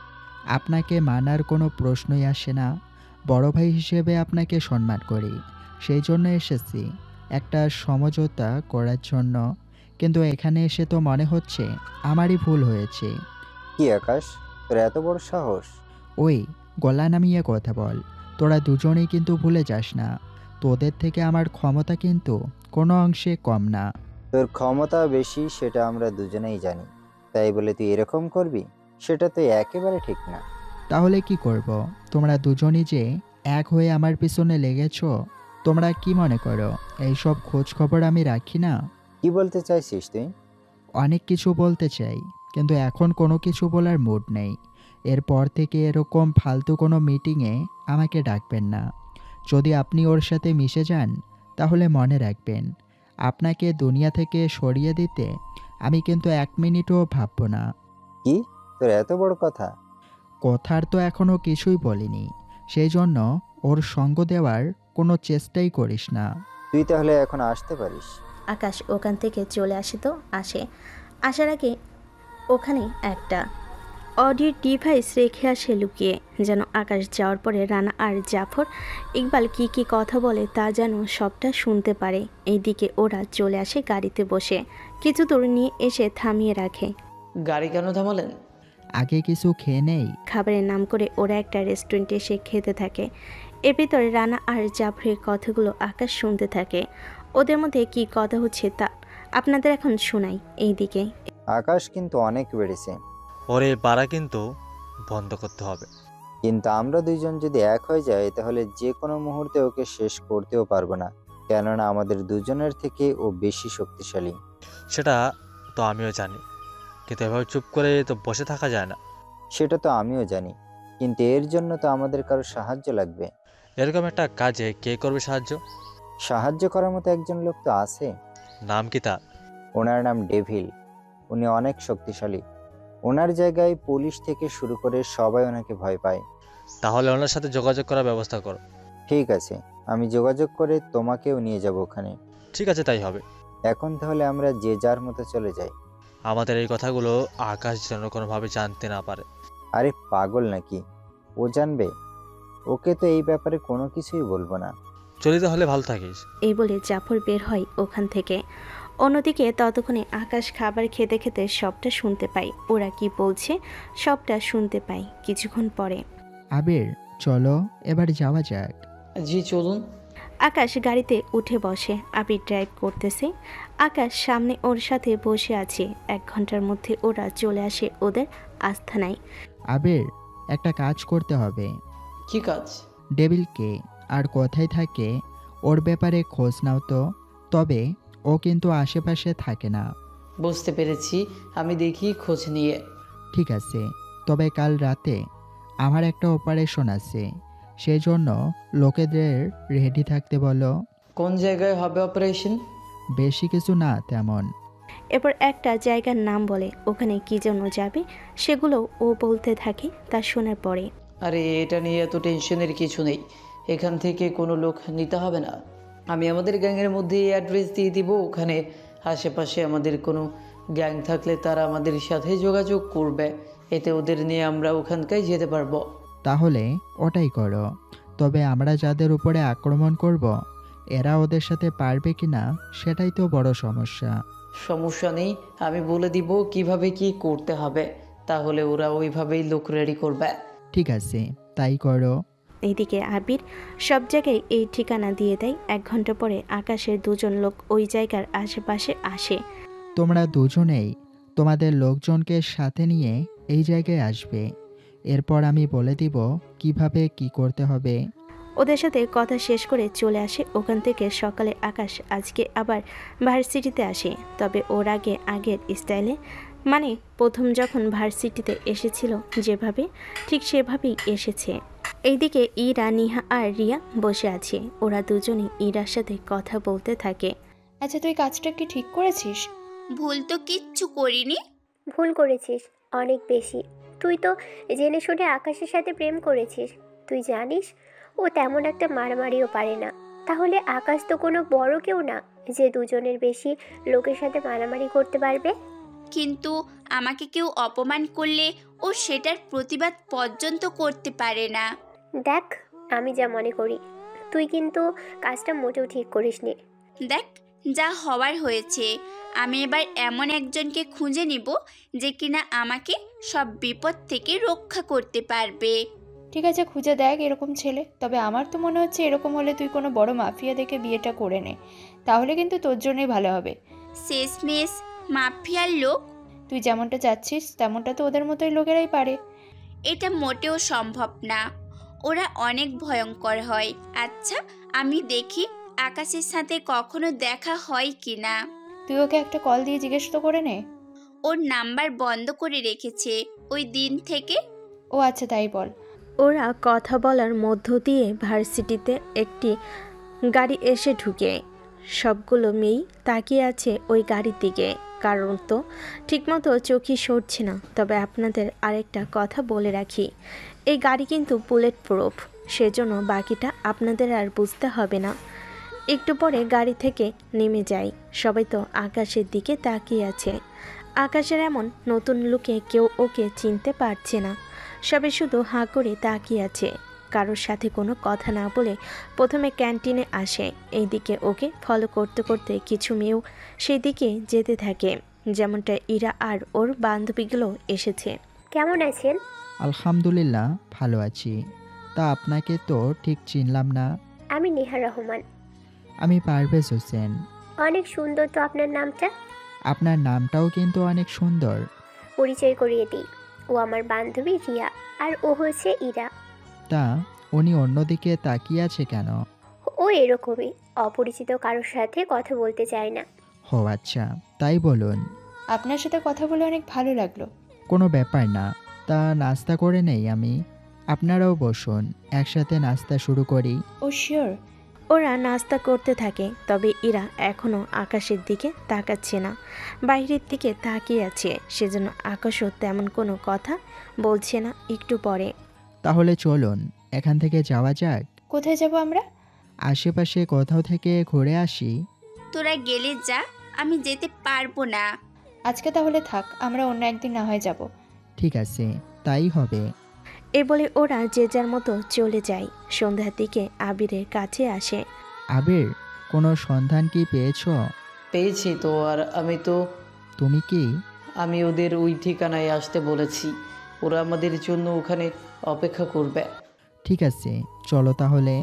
Speaker 2: আপনাকে মানার কোনো প্রশ্নই আসে না। বড় ভাই হিসেবে আপনাকে সম্মান করি, সেই জন্য এসেছি একটা সমঝোতা করার জন্য। কিন্তু এখানে এসে তো মনে হচ্ছে আমারই ভুল হয়েছে।
Speaker 17: কি আকাশ, তোর এত বড় সাহস?
Speaker 2: ওই গলা নামিয়ে কথা বল। তোরা দুজনেই কিন্তু ভুলে যাস না, তোদের থেকে আমার ক্ষমতা কিন্তু কোনো অংশে কম না।
Speaker 17: তোর ক্ষমতা বেশি সেটা আমরা দুজনেই জানি, তাই বলে তুই এরকম করবি? সেটা তো একেবারে ঠিক না।
Speaker 2: তাহলে কি করব? তোমরা দুজনই যে এক হয়ে আমার পিছনে লেগেছো। তোমরা কি মনে করো এইসব খোঁজ খবর আমি রাখি না?
Speaker 17: কি বলতে চাইছিস তুই?
Speaker 2: অনেক কিছু বলতে চাই, কিন্তু এখন কোনো কিছু বলার মুড নেই। এরপর থেকে এরকম ফালতু কোনো মিটিংয়ে আমাকে ডাকবেন না। যদি আপনি ওর সাথে মিশে যান তাহলে মনে রাখবেন, আপনাকে দুনিয়া থেকে সরিয়ে দিতে আমি কিন্তু 1 মিনিটও ভাবব না।
Speaker 17: কি, তোর এত বড় কথা?
Speaker 2: কথার তো এখনো কিছুই বলিনি, সেই জন্য ওর সঙ্গ দেওয়ার কোনো চেষ্টাই করিস না।
Speaker 17: তুই তাহলে এখন আসতে পারিস।
Speaker 3: আকাশ ওখান থেকে চলে আসে তো আসে। আসার আগে ওখানে একটা অডিও ডিভাইস রেখে আসে লুকিয়ে, যেন আকাশ যাওয়ার পরে রানা আর জাফর ইকবাল কি কি কথা বলে তা যেন সবটা শুনতে পারে। এইদিকে ওরা চলে আসে গাড়িতে বসে, কিছু দূর নিয়ে এসে থামিয়ে রাখে।
Speaker 4: গাড়ি কেন থামালেন?
Speaker 2: আগে কিছু খেয়ে নেই।
Speaker 3: খাবারের নাম করে ওরা একটা রেস্টুরেন্টে এসে খেতে থাকে। এর ভিতরে রানা আর জাফরের কথাগুলো আকাশ শুনতে থাকে। ওদের মধ্যে কি কথা হচ্ছে তা আপনাদের এখন শোনাই। এইদিকে
Speaker 17: আকাশ কিন্তু অনেক বেড়েছে।
Speaker 11: ওরে বাড়া কিন্তু বন্ধ করতে হবে।
Speaker 17: কিন্তু আমরা দুইজন যদি এক হয়ে যাই তাহলে যে কোনো মুহূর্তে ওকে শেষ করতেও পারবো না, কেননা আমাদের দুজনের থেকে ও বেশি শক্তিশালী।
Speaker 11: সেটা তো আমিও জানি, কিন্তু এভাবে চুপ করে তো বসে থাকা যায় না।
Speaker 17: সেটা তো আমিও জানি, কিন্তু এর জন্য তো আমাদের কারো সাহায্য লাগবে।
Speaker 11: এরকম একটা কাজে কে করবে সাহায্য?
Speaker 17: সাহায্য করার মতো একজন লোক তো আছে।
Speaker 11: নাম কি তার?
Speaker 17: ওনার নাম ডেভিল। উনি অনেক শক্তিশালী। ওনার জায়গায় পুলিশ থেকে শুরু করে সবাই ওনাকে ভয় পায়।
Speaker 11: তাহলে ওনার সাথে যোগাযোগ করার ব্যবস্থা করো।
Speaker 17: ঠিক আছে, আমি যোগাযোগ করে তোমাকেও নিয়ে যাব ওখানে।
Speaker 11: ঠিক আছে, তাই হবে।
Speaker 17: এখন তাহলে আমরা যে যার মতো চলে যাই।
Speaker 11: আমাদের এই কথাগুলো আকাশ যেন কোনোভাবে জানতে না পারে।
Speaker 17: আরে পাগল নাকি, ও জানবে? ওকে তো এই ব্যাপারে কোনো কিছুই বলবো না।
Speaker 11: চলি তাহলে, ভালো থাকিস।
Speaker 3: এই বলে জাফর বের হয় ওখান থেকে। অন্যদিকে ততক্ষণে আকাশ খাবার খেতে খেতে সবটা শুনতে পায়। ওরা কি বলছে সবটা শুনতে পায়। কিছুক্ষণ পরে
Speaker 2: আবির চলো এবার যাওয়া যাক।
Speaker 4: জি চলুন।
Speaker 3: আকাশ গাড়িতে উঠে বসে। আবির ড্রাইভ করতেছে, আকাশ সামনে ওর সাথে বসে আছে। 1 ঘন্টার মধ্যে ওরা চলে আসে ওদের আস্তানায়।
Speaker 2: আবির একটা কাজ করতে হবে।
Speaker 4: কি কাজ?
Speaker 2: ডেভিলকে আর কোথায় থাকে ওর ব্যাপারে খোঁজ নাও তো। তবে ও কিন্তু আশেপাশে থাকে না।
Speaker 4: বুঝতে পেরেছি, আমি দেখি খোঁজ নিয়ে।
Speaker 2: ঠিক আছে, তবে কাল রাতে আমার একটা অপারেশন আছে, সেই জন্য লোকেদের রেডি থাকতে বলো।
Speaker 4: কোন জায়গায় হবে অপারেশন?
Speaker 2: বেশি কিছু না তেমন।
Speaker 3: এরপর একটা জায়গার নাম বলে, ওখানে কি জন্য যাবে সেগুলো ও বলতে থাকে। তা শোনার পরে
Speaker 4: আরে এটা নিয়ে এত টেনশনের কিছু নেই, এখান থেকে কোনো লোক নিতে হবে না। আমি আমাদের গ্যাংয়ের মধ্যে অ্যাড্রেস দিয়ে দিব। ওখানে আশেপাশে আমাদের কোনো গ্যাং থাকলে তারা আমাদের সাথে যোগাযোগ করবে, এতে ওদের নিয়ে আমরা ওখানকার যেতে পারবো।
Speaker 2: তাহলে ওটাই করো। তবে আমরা যাদের উপরে আক্রমণ করব এরা ওদের সাথে পারবে কিনা সেটাই তো বড় সমস্যা।
Speaker 4: সমস্যা নেই, আমি বলে দিব কিভাবে কি করতে হবে, তাহলে ওরা ওইভাবেই লোক রেডি করবে।
Speaker 2: ঠিক আছে, তাই করো।
Speaker 3: এইদিকে আবির সব জায়গায় এই ঠিকানা দিয়ে দেয়। 1 ঘন্টা পরে আকাশের 2 জন লোক ওই জায়গার আশেপাশে আসে।
Speaker 2: তোমরা দুজনেই তোমাদের লোকজনকে সাথে নিয়ে এই জায়গায় আসবে। এরপর আমি বলে দিব কিভাবে কি করতে হবে।
Speaker 3: ওদের সাথে কথা শেষ করে চলে আসে ওখান থেকে। সকালে আকাশ আজকে আবার ভার্সিটিতে আসে, তবে ওর আগের স্টাইলে, মানে প্রথম যখন ভার্সিটিতে এসেছিল যেভাবে, ঠিক সেভাবেই এসেছে। এইদিকে ইরা, নিহা আর রিয়া বসে আছে। ওরা দুজনেই ইরার সাথে কথা বলতে থাকে।
Speaker 6: আচ্ছা, তুই কাজটা কি ঠিক করেছিস?
Speaker 1: ভুল তো কিচ্ছু করিনি।
Speaker 5: ভুল করেছিস অনেক বেশি। তুই তো জেনে শুনে আকাশের সাথে প্রেম করেছিস। তুই জানিস ও তেমন একটা মারামারিও পারে না। তাহলে আকাশ তো কোনো বড় কেউ না যে দুজনের বেশি লোকের সাথে মারামারি করতে পারবে।
Speaker 1: কিন্তু আমাকে কেউ অপমান করলে ও সেটার প্রতিবাদ পর্যন্ত করতে পারে না।
Speaker 5: দেখ, আমি যা মনে করি, তুই কিন্তু কাজটা মোটেও ঠিক করিসনি।
Speaker 1: দেখ, যা হওয়ার হয়েছে। আমি এবার এমন একজনকে খুঁজে নিব যে কিনা আমাকে সব বিপদ থেকে রক্ষা করতে পারবে।
Speaker 6: ঠিক আছে, খুঁজে দেখ এরকম ছেলে। তবে আমার তো মনে হচ্ছে এরকম হলে তুই কোনো বড় মাফিয়া দেখে বিয়েটা করে নে, তাহলে কিন্তু তোর জন্যই ভালো হবে।
Speaker 1: শেষমেশ মাফিয়ার লোক?
Speaker 6: তুই যেমনটা চাচ্ছিস তেমনটা তো ওদের মতোই লোকেরাই পারে।
Speaker 1: এটা মোটেও সম্ভব না, ওরা অনেক ভয়ঙ্কর হয়। আচ্ছা, আমি দেখি আকাশের সাথে কখনো দেখা হয় কি না।
Speaker 6: তুই ওকে একটা কল দিয়ে জিজ্ঞেস তো করে নে।
Speaker 1: ওর নাম্বার বন্ধ করে রেখেছে ওই দিন থেকে।
Speaker 6: ও আচ্ছা, তাই বল।
Speaker 3: ওরা কথা বলার মধ্য দিয়ে ভার্সিটিতে একটি গাড়ি এসে ঢুকে। সবগুলো মেয়েই তাকিয়ে আছে ওই গাড়ির দিকে, কারণ তো ঠিকমতো চোখই সরছে না। তবে আপনাদের আরেকটা কথা বলে রাখি, এই গাড়ি কিন্তু বুলেট প্রুফ, সেজন্য বাকিটা আপনাদের আর বুঝতে হবে না। একটু পরে গাড়ি থেকে নেমে যায়। সবাই তো আকাশের দিকে তাকিয়ে আছে। আকাশের এমন নতুন লুকে কেউ ওকে চিনতে পারছে না। সবাই শুধু হাঁ করে তাকিয়ে আছে, কারোর সাথে কোনো কথা না বলে প্রথমে ক্যান্টিনে আসে। এইদিকে ওকে ফলো করতে করতে কিছু মেয়েও সেই দিকে যেতে থাকে, যেমনটা ইরা আর ওর বান্ধবীগুলো এসেছে।
Speaker 5: কেমন আছেন?
Speaker 2: আলহামদুলিল্লাহ, ভালো আছি। তা আপনাকে তো ঠিক চিনলাম না।
Speaker 5: আমি নেহা রহমান।
Speaker 2: আমি পারভেজ হোসেন।
Speaker 5: অনেক সুন্দর তো আপনার নামটা।
Speaker 2: আপনার নামটাও কিন্তু অনেক সুন্দর।
Speaker 5: পরিচয় করিয়ে দিই, ও আমার বান্ধবী রিয়া, আর ও হচ্ছে ইরা।
Speaker 2: তা উনি অন্যদিকে তাকিয়ে আছে কেন?
Speaker 5: ও এরকমই, অপরিচিত কারোর সাথে কথা বলতে চায় না।
Speaker 2: ও আচ্ছা, তাই বলুন।
Speaker 6: আপনার সাথে কথা বলে অনেক ভালো লাগলো।
Speaker 2: কোনো ব্যাপার না। তা নাস্তা করে নেই আমি, আপনারাও বসুন, একসাথে নাস্তা শুরু করি।
Speaker 6: ও শিওর।
Speaker 3: ওরা নাস্তা করতে থাকে, তবে ইরা এখনও আকাশের দিকে তাকাচ্ছে না, বাইরের দিকে তাকিয়ে আছে। সেজন্য আকাশও তেমন কোনো কথা বলছে না। একটু পরে,
Speaker 2: তাহলে চলুন এখান থেকে যাওয়া যাক।
Speaker 6: কোথায় যাব আমরা?
Speaker 2: আশেপাশে কোথাও থেকে ঘুরে আসি।
Speaker 1: তোরা গেলে যা, আমি যেতে পারবো না।
Speaker 6: আজকে তাহলে থাক, আমরা অন্য একদিন না হয় যাব।
Speaker 2: ঠিক আছে, তাই হবে।
Speaker 3: এ বলে ওরা যে যার মতো চলে যায়। সন্ধ্যার দিকে আবিরের কাছে আসে।
Speaker 2: আবির, কোনো সন্ধান কি পেয়েছো?
Speaker 4: পেয়েছি তো। আর আমি তো।
Speaker 2: তুমি কি?
Speaker 4: আমি ওদের ওই ঠিকানায় আসতে বলেছি, ওরা আমাদের জন্য ওখানে অপেক্ষা করবে।
Speaker 2: ঠিক আছে, চলো তাহলে।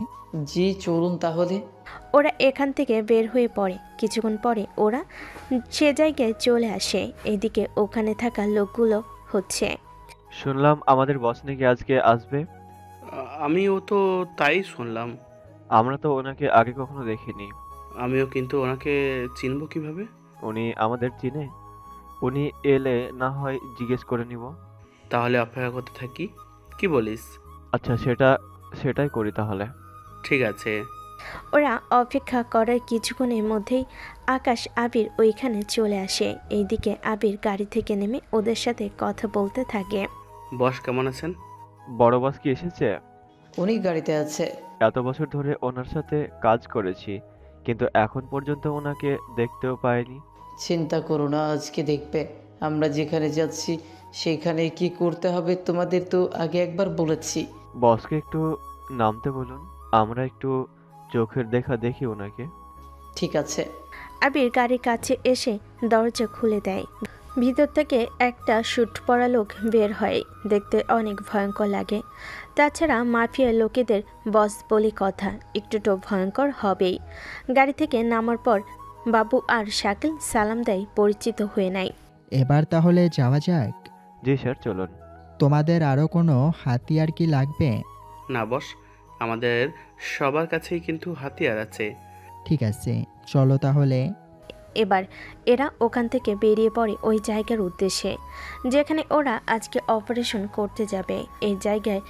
Speaker 4: জি চলুন তাহলে।
Speaker 3: ওরা এখান থেকে বের হয়ে পড়ে। কিছুক্ষণ পরে ওরা সে জায়গায় চলে আসে। এদিকে ওখানে থাকা লোকগুলো হচ্ছে।
Speaker 18: শুনলাম আমাদের বস নাকি আজকে আসবে।
Speaker 19: আমিও তো তাই শুনলাম।
Speaker 18: আমরা তো ওনাকে আগে কখনো দেখিনি।
Speaker 19: আমিও, কিন্তু ওনাকে চিনব কিভাবে?
Speaker 18: উনি আমাদের চিনে? উনি এলে না হয় জিজ্ঞেস করে নিব।
Speaker 19: তাহলে অপেক্ষা করতে থাকি, কি বলিস?
Speaker 18: আচ্ছা, সেটাই করি তাহলে।
Speaker 19: ঠিক আছে।
Speaker 3: ওরা অপেক্ষা করার কিছুক্ষণের মধ্যেই আকাশ, আবির ওইখানে চলে আসে। এইদিকে আবির গাড়ি থেকে নেমে ওদের সাথে কথা বলতে থাকে।
Speaker 19: বস কেমন আছেন?
Speaker 18: বড় বস কি এসেছে?
Speaker 4: উনি গাড়িতে আছে।
Speaker 18: এত বছর ধরে ওনার সাথে কাজ করেছি, কিন্তু এখন পর্যন্ত ওনাকে দেখতেও পাইনি।
Speaker 4: চিন্তা করো না, আজকে দেখবে। আমরা যেখানে যাচ্ছি সেখানে কি করতে হবে তোমাদের তো আগে একবার বলেছি।
Speaker 18: বসকে একটু নামতে বলুন, আমরা একটু চোখের দেখা দেখি ওনাকে।
Speaker 4: ঠিক আছে।
Speaker 3: আবির গাড়ির কাছে এসে দরজা খুলে দেয়। ভিতর থেকে একটা স্যুট পরা লোক বের হয়। দেখতে অনেক ভয়ঙ্কর লাগে। তাছাড়া মাফিয়া লোকেদের বস বলে কথা, একটু তো ভয়ঙ্কর হবেই। গাড়ি থেকে নামার পর বাবু আর শাকিল সালাম দেয়, পরিচিত হয়ে নেয়।
Speaker 2: এবার তাহলে যাওয়া যাক।
Speaker 18: জি স্যার, চলুন।
Speaker 2: তোমাদের আরও কোনো হাতিয়ার কি লাগবে?
Speaker 19: না বস, আমাদের সবার কাছেই কিন্তু হাতিয়ার আছে।
Speaker 2: ঠিক আছে, চলো তাহলে।
Speaker 3: এবার এরা ওখান থেকে বেরিয়ে পড়ে ওই জায়গার উদ্দেশ্যে যেখানে ওরা আজকে অপারেশন করতে যাবে। এই জায়গায়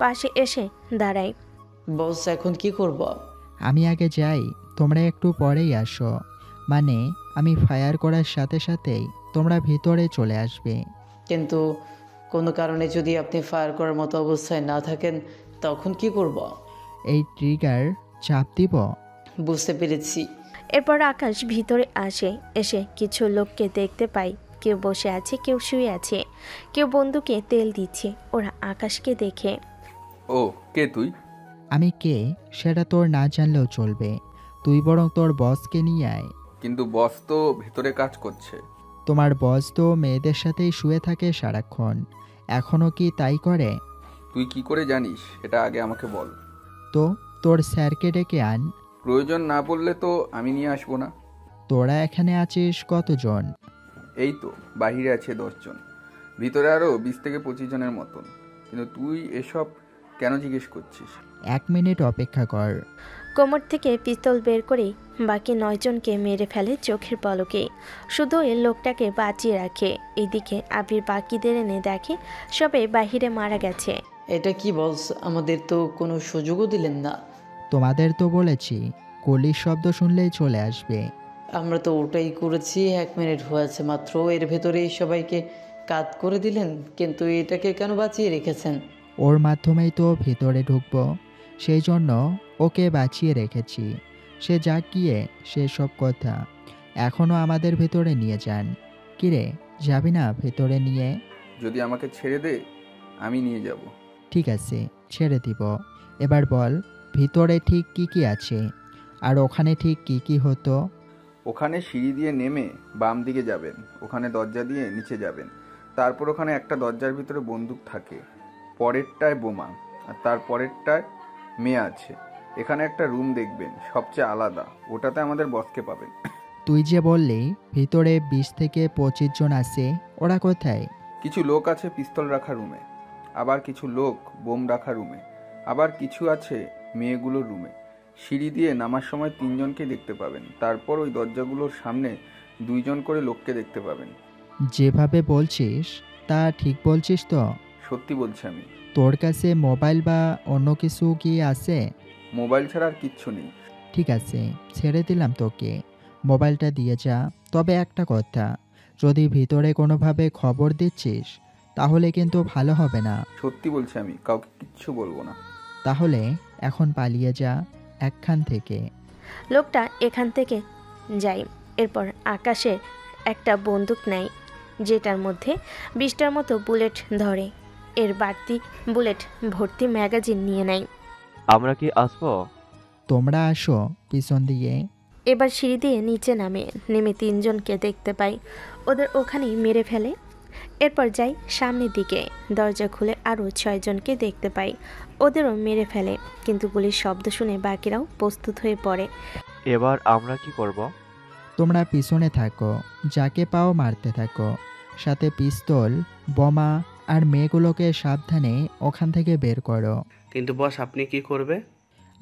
Speaker 3: পাশে এসে দাঁড়ায়।
Speaker 4: বস, এখন কি করব?
Speaker 2: আমি আগে যাই, তোমরা একটু পরেই আসো। মানে আমি ফায়ার করার সাথে সাথেই তোমরা ভিতরে চলে আসবে।
Speaker 4: কিন্তু কোনো কারণে যদি আপনি ফায়ার করার মতো অবস্থায় না থাকেন তখন কি করব?
Speaker 2: এই ট্রিগার চাপ দিব।
Speaker 4: বুঝতে পেরেছি।
Speaker 3: এরপর আকাশ ভিতরে আসে। এসে কিছু লোককে দেখতে পায়। কেউ বসে আছে, কেউ শুয়ে আছে, কেউ বন্দুকে তেল দিচ্ছে। ওরা আকাশকে দেখে।
Speaker 20: ও, কে তুই?
Speaker 2: আমি কে সেটা তোর না জানলেও চলবে। তুই বরং তোর বসকে নিয়ে আয়।
Speaker 20: কিন্তু বস তো ভেতরে কাজ করছে।
Speaker 2: তোমার বস তো মেয়েদের সাথেই শুয়ে থাকে সারাক্ষণ। এখনও কি তাই করে?
Speaker 20: তুই কি করে জানিস এটা আগে আমাকে বল।
Speaker 2: তো তোর স্যারকে ডেকে আন।
Speaker 20: প্রয়োজন না বললে তো আমি নিয়ে আসবো না।
Speaker 2: তোরা এখানে আছিস কতজন?
Speaker 20: এই তো বাহিরে আছে 10 জন, ভিতরে আরও 20 থেকে 25 জনের মতন। কিন্তু তুই এসব কেন জিজ্ঞেস করছিস?
Speaker 2: 1 মিনিট অপেক্ষা কর।
Speaker 3: কোমর থেকে পিস্তল বের করে বাকি 9 জনকে মেরে ফেলে চোখের পলকে। শুধু এই লোকটাকে বাঁচিয়ে রাখে। এদিকে আবির বাকিদের এনে দেখে সবে বাহিরে মারা গেছে।
Speaker 4: এটা কি বলস? আমাদের তো কোনো সুযোগও দিলেন না।
Speaker 2: তোমাদের তো বলেছি গুলির শব্দ শুনলেই চলে আসবে।
Speaker 4: আমরা তো ওটাই করেছি। 1 মিনিট হয়েছে মাত্র, এর ভেতরেই সবাইকে কাত করে দিলেন। কিন্তু এটাকে কেন বাঁচিয়ে রেখেছেন?
Speaker 2: ওর মাধ্যমেই তো ভিতরে ঢুকবো, সেই জন্য ওকে বাঁচিয়ে রেখেছি। সে যা গিয়ে সেসব কথা। এখনও আমাদের ভেতরে নিয়ে যান। কিরে, যাবি না ভেতরে নিয়ে?
Speaker 20: যদি আমাকে ছেড়ে দে আমি নিয়ে যাব।
Speaker 2: ঠিক আছে, ছেড়ে দিব। এবার বল ভিতরে ঠিক কি কি আছে, আর ওখানে ঠিক কি কি হতো?
Speaker 20: ওখানে সিঁড়ি দিয়ে নেমে বাম দিকে যাবেন, ওখানে দরজা দিয়ে নিচে যাবেন। তারপর ওখানে একটা দরজার ভিতরে বন্দুক থাকে, পরেরটায় বোমা, আর তার পরেরটায় মেয়ে আছে। এখানে একটা রুম দেখবেন সবচেয়ে আলাদা, ওটাতে আমাদের বসকে পাবেন।
Speaker 2: তুই যে বললি ভিতরে 20 থেকে 25 জন আছে, ওরা কোথায়?
Speaker 20: কিছু লোক আছে পিস্তল রাখা রুমে, আবার কিছু লোক বোম রাখা রুমে, আবার কিছু আছে মেয়েগুলোর রুমে। সিঁড়ি দিয়ে নামার সময় 3 জনকে দেখতে পাবেন। তারপর ওই দরজাগুলোর সামনে 2 জন করে লোককে দেখতে পাবেন।
Speaker 2: যেভাবে বলছিস তা ঠিক বলছিস তো?
Speaker 20: সত্যি বলছি আমি।
Speaker 2: তোর কাছে মোবাইল বা অন্য কিছু কি আছে?
Speaker 20: মোবাইল ছাড়া আর কিচ্ছু নেই।
Speaker 2: ঠিক আছে, ছেড়ে দিলাম তোকে। মোবাইলটা দিয়ে যা। তবে একটা কথা, যদি ভিতরে কোনোভাবে খবর দিচ্ছিস তাহলে কিন্তু ভালো হবে না।
Speaker 20: সত্যি বলছি আমি, কাউকে কিচ্ছু বলবো না।
Speaker 2: তাহলে এখন পালিয়ে যা এখান থেকে।
Speaker 3: লোকটা এখান থেকে যায়। এরপর আকাশের একটা বন্দুক নেয়, যেটার মধ্যে 20টার মতো বুলেট ধরে। এর বাড়তি বুলেট ভর্তি ম্যাগাজিন নিয়ে নেয়।
Speaker 18: আমরা কি আসবো?
Speaker 2: তোমরা আসো পিছন দিয়ে।
Speaker 3: এবার সিঁড়ি দিয়ে নিচে নেমে 3 জনকে দেখতে পাই। ওদের ওখানেই মেরে ফেলে। এরপর যাই সামনের দিকে, দরজা খুলে আরও 6 জনকে দেখতে পাই। ওদেরও মেরে ফেলে, কিন্তু গুলির শব্দ শুনে বাকিরাও প্রস্তুত হয়ে পড়ে।
Speaker 18: এবার আমরা কি করব?
Speaker 2: তোমরা পিছনে থাকো, যাকে পাও মারতে থাকো। সাথে পিস্তল, বোমা আর মেয়েগুলোকে সাবধানে ওখান থেকে বের করো।
Speaker 19: কিন্তু বস, আপনি কি করবে?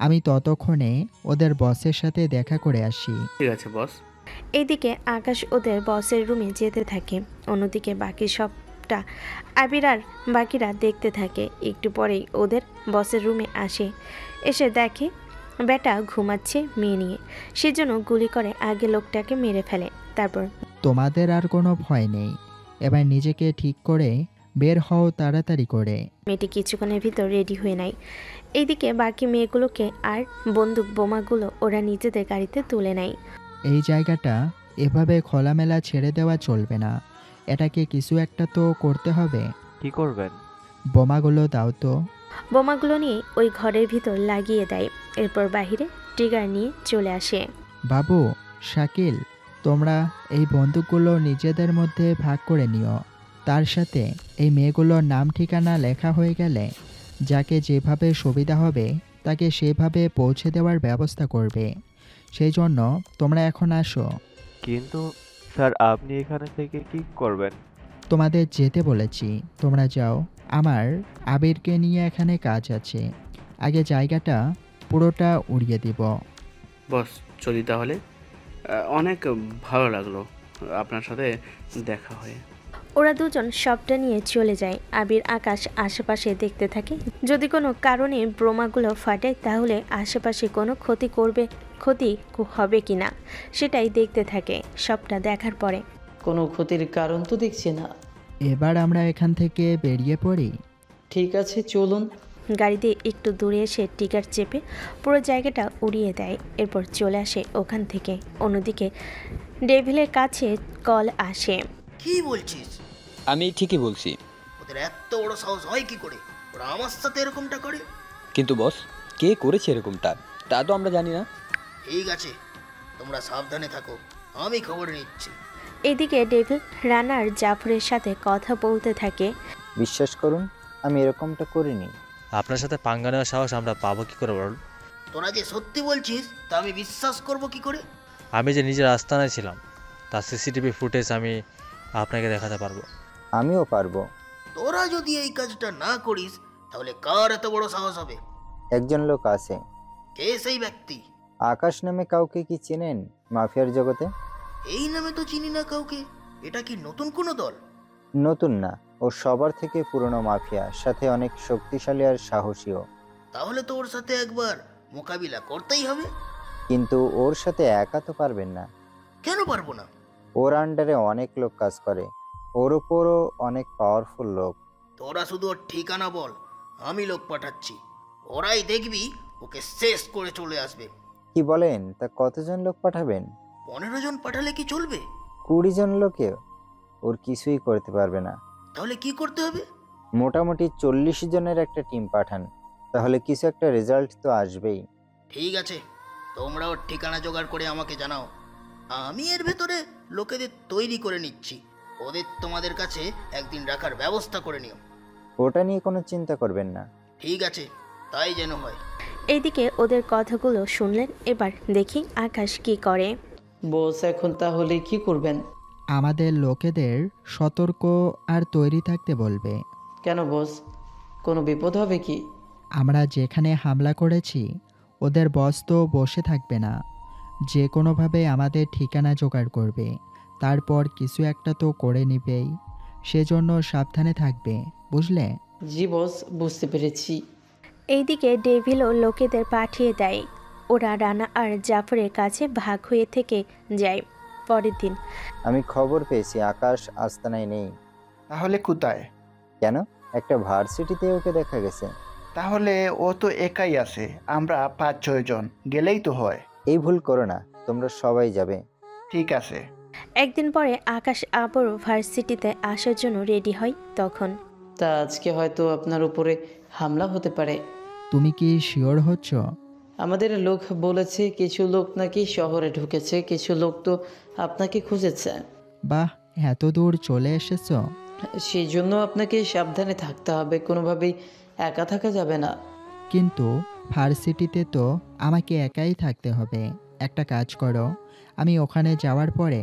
Speaker 2: আমি ততক্ষণে ওদের বসের সাথে দেখা করে আসি।
Speaker 19: ঠিক আছে বস।
Speaker 3: এইদিকে আকাশ ওদের বসের রুমে যেতে থাকে। অন্যদিকে বাকি সবটা আবির আর বাকিরা দেখতে থাকে। একটু পরেই ওদের বসের রুমে আসে। এসে দেখে বেটা ঘুমাচ্ছে মেয়ে নিয়ে। সেজন্য গুলি করে আগে লোকটাকে মেরে ফেলে। তারপর
Speaker 2: তোমাদের আর কোনো ভয় নেই, এবার নিজেকে ঠিক করে বের হও তাড়াতাড়ি করে।
Speaker 3: মেয়েটি কিছুক্ষণের ভিতর রেডি হয়ে নেয়। এইদিকে বাকি মেয়েগুলোকে আর বন্দুক বোমাগুলো ওরা নিজেদের গাড়িতে তুলে নেয়।
Speaker 2: এই জায়গাটা এভাবে খোলামেলা ছেড়ে দেওয়া চলবে না, এটাকে কিছু একটা তো করতে হবে।
Speaker 18: কি করবেন?
Speaker 2: বোমাগুলো দাও তো।
Speaker 3: বোমাগুলো নিয়ে ওই ঘরের ভিতর লাগিয়ে দেয়। এরপর বাইরে ট্রিগার নিয়ে চলে আসে।
Speaker 2: বাবু, শাকিল, তোমরা এই বন্দুকগুলো নিজেদের মধ্যে ভাগ করে নিও। তার সাথে এই মেয়েগুলোর নাম ঠিকানা লেখা হয়ে গেলে যাকে যেভাবে সুবিধা হবে তাকে সেভাবে পৌঁছে দেওয়ার ব্যবস্থা করবে। সেই জন্য তোমরা এখন আসো।
Speaker 18: কিন্তু স্যার, আপনি এখানে থেকে কি করবেন?
Speaker 2: তোমাদের যেতে বলেছি, তোমরা যাও। আমার আবিরকে নিয়ে এখানে কাজ আছে। আগে জায়গাটা পুরোটা উড়িয়ে দিব।
Speaker 19: বস, চলি তাহলে। অনেক ভালো লাগলো আপনার সাথে দেখা হয়ে।
Speaker 3: ওরা দুজন সবটা নিয়ে চলে যায়। আবির আকাশ আশেপাশে দেখতে থাকে। যদি কোনো কারণে বোমাগুলো ফাটে তাহলে আশেপাশে কোনো ক্ষতি হবে কিনা সেটাই দেখতে থাকে। সবটা দেখার পরে
Speaker 4: কোনো ক্ষতির কারণ তো দেখছি না।
Speaker 2: এবার আমরা এখান থেকে বেরিয়ে পড়ি।
Speaker 4: ঠিক আছে, চলুন।
Speaker 3: গাড়িতে একটু দূরে এসে টিকার চেপে পুরো জায়গাটা উড়িয়ে দেয়। এরপর চলে আসে ওখান থেকে। অন্যদিকে ডেভিলের কাছে কল আসে।
Speaker 21: কি বলছিস?
Speaker 22: আমি ঠিকই বলছি।
Speaker 21: ওদের এত বড় সাহস হয় কি করে? ওরা আমার সাথে এরকমটা করে?
Speaker 22: কিন্তু বস, কে করেছে এরকমটা তা তো আমরা জানি না।
Speaker 21: ঠিক আছে, তোমরা সাবধানে থাকো, আমি খবর নিচ্ছি।
Speaker 3: এদিকে ডেভিল রানা আর জাফরের সাথে কথা বলতে থাকে।
Speaker 17: বিশ্বাস করুন, আমি এরকমটা করিনি।
Speaker 11: আপনার সাথে পাঙ্গা নেওয়ার সাহস আমরা পাবো কি করে বল?
Speaker 21: তোরা যে সত্যি বলছিস তা আমি বিশ্বাস করব কি করে?
Speaker 11: আমি যে নিজের আস্তানায় ছিলাম তার সিসিটিভি ফুটেজ আমি আপনাকে দেখাতে পারবো।
Speaker 17: আমিও পারবো।
Speaker 21: তোরা যদি এই কাজটা না করিস তাহলে কার এত বড় সাহস হবে?
Speaker 17: একজন লোক আছে।
Speaker 21: কে সেই ব্যক্তি?
Speaker 17: আকাশ নামে কাউকে কি চেনেন মাফিয়ার জগতে?
Speaker 21: এই নামে তো চিনি না কাউকে। এটা কি নতুন কোনো দল?
Speaker 17: নতুন না, ও সবার থেকে পুরনো মাফিয়া, সাথে অনেক শক্তিশালী আর সাহসীও।
Speaker 21: তাহলে তো ওর সাথে একবার মোকাবিলা করতেই হবে।
Speaker 17: কিন্তু ওর সাথে একা তো পারবেন না।
Speaker 21: কেন পারবো না?
Speaker 17: ওর আন্ডারে অনেক লোক কাজ করে, ওর উপরও অনেক পাওয়ারফুল লোক।
Speaker 21: তোরা শুধু ওর ঠিকানা বল, আমি লোক পাঠাচ্ছি। ওরাই দেখবি ওকে শেষ করে চলে আসবে।
Speaker 17: কি বলেন? তা কতজন লোক পাঠাবেন?
Speaker 21: 15 জন পাঠালে কি চলবে?
Speaker 17: 20 জন লোকে ওর কিছুই করতে পারবে না।
Speaker 21: তাহলে কি করতে হবে?
Speaker 17: মোটামুটি 40 জনের একটা টিম পাঠান, তাহলে কিছু একটা রেজাল্ট তো আসবেই।
Speaker 21: ঠিক আছে, তোমরা ওর ঠিকানা জোগাড় করে আমাকে জানাও। আমি এর ভেতরে লোকেদের তৈরি করে নিচ্ছি। ওদের তোমাদের কাছে একদিন রাখার ব্যবস্থা করে নিও।
Speaker 17: ওটা নিয়ে কোনো চিন্তা করবেন না।
Speaker 21: ঠিক আছে, তাই যেন হয়।
Speaker 3: এইদিকে ওদের কথাগুলো শুনলেন। এবার দেখি আকাশ কি করে।
Speaker 4: বস, এখন তাহলে কি করবেন?
Speaker 2: আমাদের লোকেদের সতর্ক আর তৈরি থাকতে বলবে।
Speaker 4: কেন বস, কোনো বিপদ হবে কি?
Speaker 2: আমরা যেখানে হামলা করেছি ওদের বস তো বসে থাকবে না, যে কোনোভাবে আমাদের ঠিকানা জোগাড় করবে, তারপর কিছু একটা তো করে নিবেই। সেজন্য সাবধানে থাকবে, বুঝলে?
Speaker 4: জি বস, বুঝতে পেরেছি।
Speaker 3: এইদিকে ডেভিলও লোকেদের পাঠিয়ে দেয়। ওরা রানা আর জাফরের কাছে ভাগ হয়ে থেকে যায়। পরের দিন
Speaker 17: আমি খবর পেয়েছি আকাশ আস্তানায় নেই।
Speaker 23: তাহলে কোথায়?
Speaker 17: কেন? একটা ভার্সিটিতে ওকে দেখা গেছে।
Speaker 23: তাহলে ও তো একাই আছে, আমরা 5-6 জন গেলেই তো হয়।
Speaker 17: এই ভুল করো না, তোমরা সবাই যাবে।
Speaker 23: ঠিক আছে।
Speaker 3: একদিন পরে আকাশ আবারও ভার্সিটিতে আসার জন্য রেডি হয়। তখন
Speaker 4: তা আজকে হয়তো আপনার উপরে হামলা হতে পারে।
Speaker 2: তুমি কি শিওর হচ্ছ?
Speaker 4: আমাদের লোক বলেছে কিছু লোক নাকি শহরে ঢুকেছে, কিছু লোক তো আপনাকে খুঁজেছে।
Speaker 2: বাহ, এত দূর চলে এসেছো।
Speaker 4: সেই জন্য আপনাকে সাবধানে থাকতে হবে, কোনোভাবেই একা থাকা যাবে না।
Speaker 2: কিন্তু ভার্সিটিতে তো আমাকে একাই থাকতে হবে। একটা কাজ করো, আমি ওখানে যাওয়ার পরে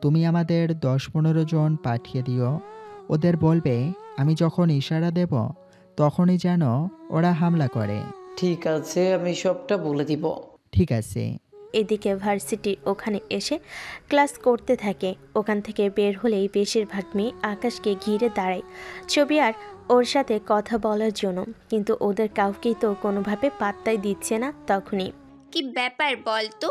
Speaker 2: তুমি আমাদের 10-15 জন পাঠিয়ে দিও। ওদের বলবে আমি যখন ইশারা দেব তখনই যেন ওরা হামলা করে।
Speaker 4: ঠিক আছে, আমি সবটা বলে দিব।
Speaker 2: ঠিক আছে।
Speaker 3: এদিকে ভার্সিটি ওখানে এসে ক্লাস করতে থাকে। ওখান থেকে বের হলেই বেশিরভাগ মেয়ে আকাশকে ঘিরে দাঁড়ায় ছবি আর ওর সাথে কথা বলার জন্য। কিন্তু ওদের কাউকেই তো কোনোভাবে পাত্তাই দিচ্ছে না। তখনই
Speaker 1: কি ব্যাপার বল তো?